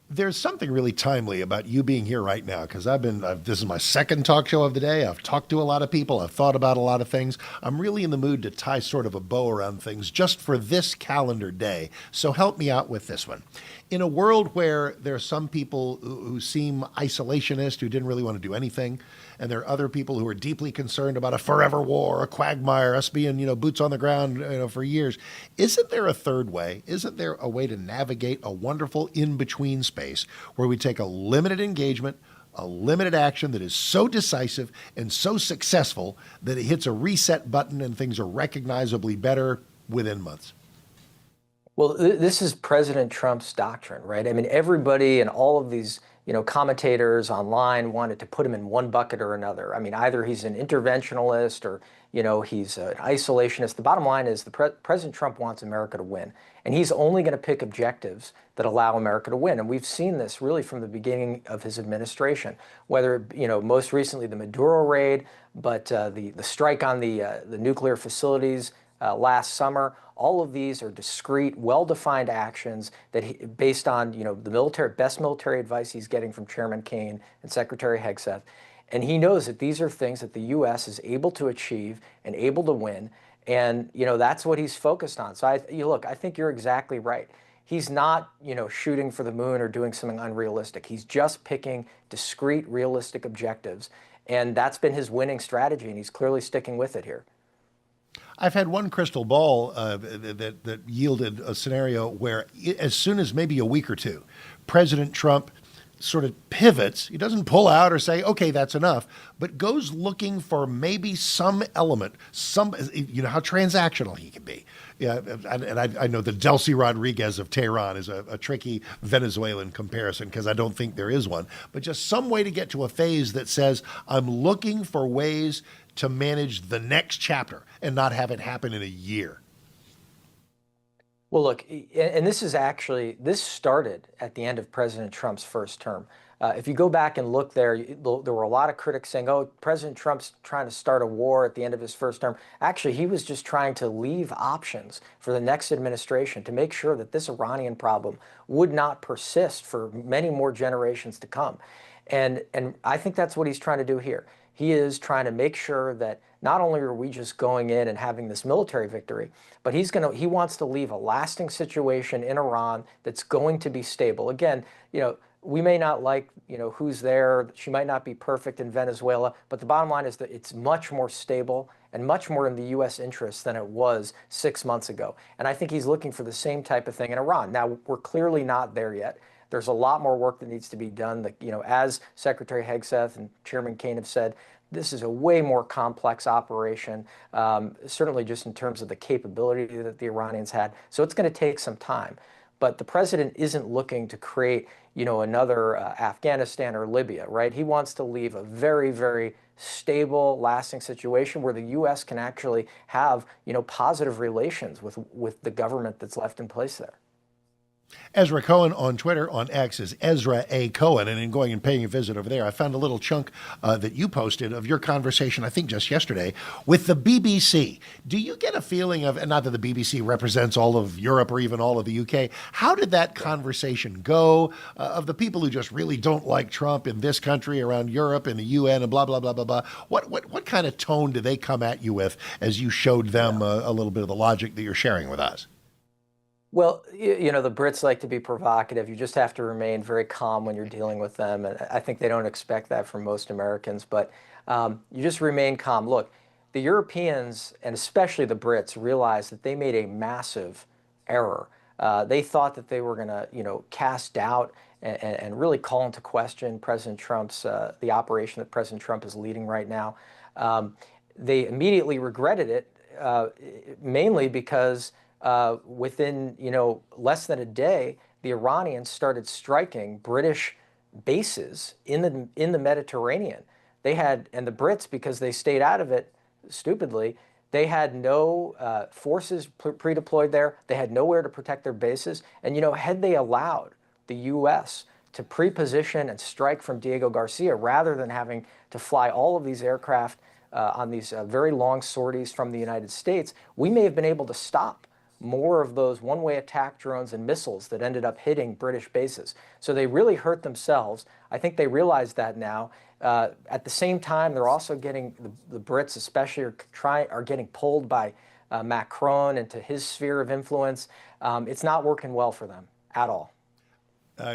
There's something really timely about you being here right now, because this is my second talk show of the day. I've talked to a lot of people. I've thought about a lot of things. I'm really in the mood to tie sort of a bow around things just for this calendar day. So help me out with this one. In a world where there are some people who seem isolationist, who didn't really want to do anything, and there are other people who are deeply concerned about a forever war, a quagmire, us being, boots on the ground, for years. Isn't there a third way? Isn't there a way to navigate a wonderful in-between space where we take a limited engagement, a limited action that is so decisive and so successful that it hits a reset button and things are recognizably better within months? Well, this is President Trump's doctrine, right? I mean, everybody and all of these, commentators online wanted to put him in one bucket or another. I mean, either he's an interventionalist or, he's an isolationist. The bottom line is President Trump wants America to win, and he's only going to pick objectives that allow America to win. And we've seen this really from the beginning of his administration, whether, most recently the Maduro raid, but the strike on the nuclear facilities last summer. All of these are discrete, well-defined actions that based on, the best military advice he's getting from Chairman Kaine and Secretary Hegseth. And he knows that these are things that the U.S. is able to achieve and able to win. And, that's what he's focused on. So, I think you're exactly right. He's not, shooting for the moon or doing something unrealistic. He's just picking discrete, realistic objectives. And that's been his winning strategy, and he's clearly sticking with it here. I've had one crystal ball that yielded a scenario where as soon as maybe a week or two, President Trump sort of pivots. He doesn't pull out or say, okay, that's enough, but goes looking for maybe some element, how transactional he can be. Yeah, and I know the Delcy Rodriguez of Tehran is a tricky Venezuelan comparison because I don't think there is one, but just some way to get to a phase that says, I'm looking for ways to manage the next chapter and not have it happen in a year. Well, look, and this started at the end of President Trump's first term. If you go back and look there were a lot of critics saying, oh, President Trump's trying to start a war at the end of his first term. Actually, he was just trying to leave options for the next administration to make sure that this Iranian problem would not persist for many more generations to come. And I think that's what he's trying to do here. He is trying to make sure that not only are we just going in and having this military victory, but he wants to leave a lasting situation in Iran that's going to be stable. Again, we may not like, who's there. She might not be perfect in Venezuela, but the bottom line is that it's much more stable and much more in the U.S. interest than it was 6 months ago. And I think he's looking for the same type of thing in Iran. Now, we're clearly not there yet. There's a lot more work that needs to be done. That, as Secretary Hegseth and Chairman Kaine have said, this is a way more complex operation, certainly just in terms of the capability that the Iranians had. So it's going to take some time. But the president isn't looking to create, another Afghanistan or Libya, right? He wants to leave a very, very stable, lasting situation where the U.S. can actually have, positive relations with the government that's left in place there. Ezra Cohen on Twitter, on X is Ezra A. Cohen. And in going and paying a visit over there, I found a little chunk that you posted of your conversation, I think just yesterday, with the BBC. Do you get a feeling of, and not that the BBC represents all of Europe or even all of the UK, how did that conversation go of the people who just really don't like Trump in this country, around Europe, in the UN, and blah, blah, blah, blah, blah? What kind of tone did they come at you with as you showed them a little bit of the logic that you're sharing with us? Well, the Brits like to be provocative. You just have to remain very calm when you're dealing with them. And I think they don't expect that from most Americans, but you just remain calm. Look, the Europeans, and especially the Brits, realized that they made a massive error. They thought that they were going to, cast doubt and really call into question President Trump's, the operation that President Trump is leading right now. They immediately regretted it, mainly because within, less than a day, the Iranians started striking British bases in the Mediterranean. They had, and the Brits, because they stayed out of it, stupidly, they had no forces pre-deployed there. They had nowhere to protect their bases. And, had they allowed the U.S. to pre-position and strike from Diego Garcia rather than having to fly all of these aircraft on these very long sorties from the United States, we may have been able to stop more of those one-way attack drones and missiles that ended up hitting British bases. So they really hurt themselves. I think they realize that now. At the same time, they're also getting, the Brits especially are getting pulled by Macron into his sphere of influence. It's not working well for them at all.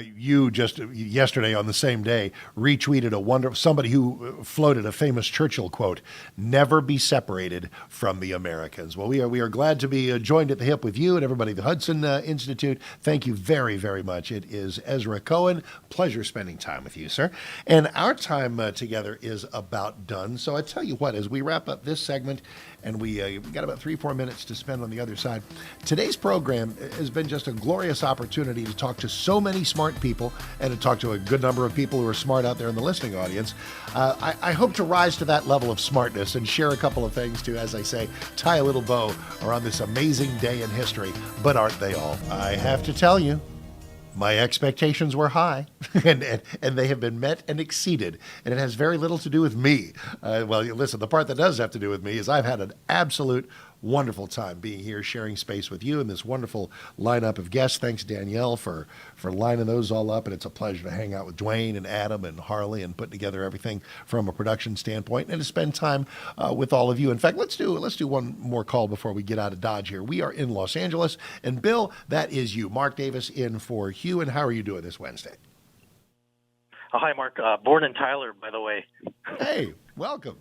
You just yesterday on the same day retweeted somebody who floated a famous Churchill quote, "Never be separated from the Americans." Well, we are glad to be joined at the hip with you and everybody at the Hudson Institute. Thank you very, very much. It is Ezra Cohen. Pleasure spending time with you, sir. And our time together is about done. So I tell you what, as we wrap up this segment, and we got about 3-4 minutes to spend on the other side. Today's program has been just a glorious opportunity to talk to so many smart people and to talk to a good number of people who are smart out there in the listening audience. I hope to rise to that level of smartness and share a couple of things to, as I say, tie a little bow around this amazing day in history. But aren't they all? I have to tell you, my expectations were high, and they have been met and exceeded, and it has very little to do with me. Well, listen, the part that does have to do with me is I've had an absolute wonderful time being here, sharing space with you and this wonderful lineup of guests. Thanks, Danielle, for lining those all up, and it's a pleasure to hang out with Dwayne and Adam and Harley and put together everything from a production standpoint and to spend time with all of you. In fact, let's do one more call before we get out of Dodge here. We are in Los Angeles, and Bill, that is you. Mark Davis in for Hugh, and how are you doing this Wednesday? Hi, Mark. Born in Tyler, by the way. Hey, welcome.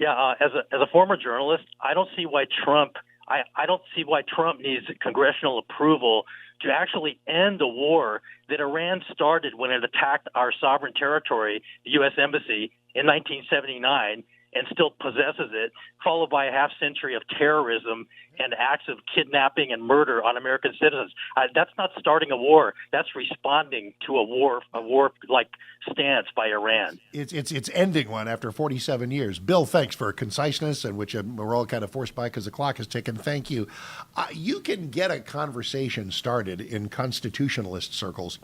Yeah, as a former journalist, I don't see why Trump needs congressional approval to actually end the war that Iran started when it attacked our sovereign territory, the U.S. Embassy, in 1979, and still possesses it, followed by a half century of terrorism and acts of kidnapping and murder on American citizens. That's not starting a war. That's responding to a war-like stance by Iran. It's ending one after 47 years. Bill, thanks for conciseness, and which we're all kind of forced by because the clock is ticking. Thank you. You can get a conversation started in constitutionalist circles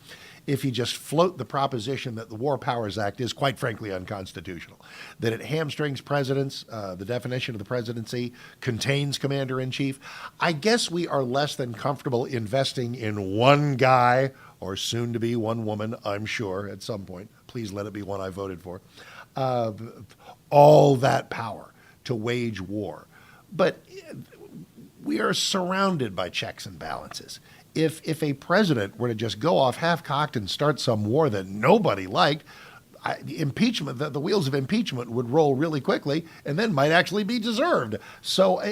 if you just float the proposition that the War Powers Act is, quite frankly, unconstitutional, that it hamstrings presidents, the definition of the presidency contains commander-in-chief. I guess we are less than comfortable investing in one guy, or soon to be one woman, I'm sure, at some point. Please let it be one I voted for. All that power to wage war. But we are surrounded by checks and balances. If a president were to just go off half-cocked and start some war that nobody liked, impeachment, the wheels of impeachment would roll really quickly and then might actually be deserved. So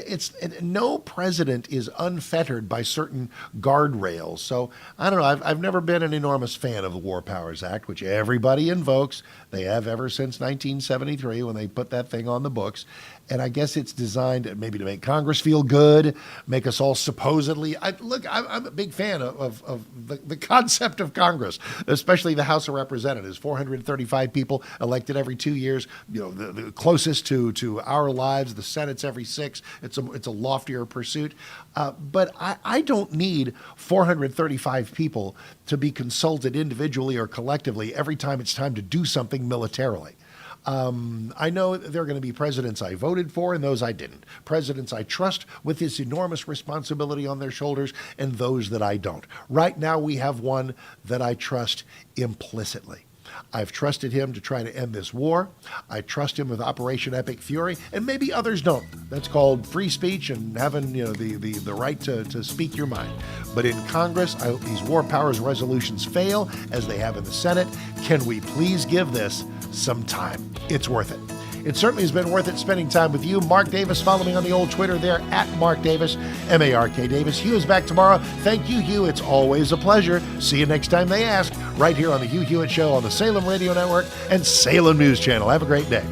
no president is unfettered by certain guardrails. So I don't know. I've never been an enormous fan of the War Powers Act, which everybody invokes. They have ever since 1973 when they put that thing on the books. And I guess it's designed maybe to make Congress feel good, make us all supposedly. I'm a big fan of the concept of Congress, especially the House of Representatives, 435 people elected every 2 years. You know, the closest to our lives. The Senate's every 6. It's a loftier pursuit. But I don't need 435 people to be consulted individually or collectively every time it's time to do something militarily. I know there are going to be presidents I voted for and those I didn't. Presidents I trust with this enormous responsibility on their shoulders and those that I don't. Right now we have one that I trust implicitly. I've trusted him to try to end this war. I trust him with Operation Epic Fury, and maybe others don't. That's called free speech and having the right to speak your mind. But in Congress, these war powers resolutions fail, as they have in the Senate. Can we please give this some time? It's worth it. It certainly has been worth it spending time with you. Mark Davis, follow me on the old Twitter there, @Mark Davis, M-A-R-K Davis. Hugh is back tomorrow. Thank you, Hugh. It's always a pleasure. See you next time they ask, right here on the Hugh Hewitt Show on the Salem Radio Network and Salem News Channel. Have a great day.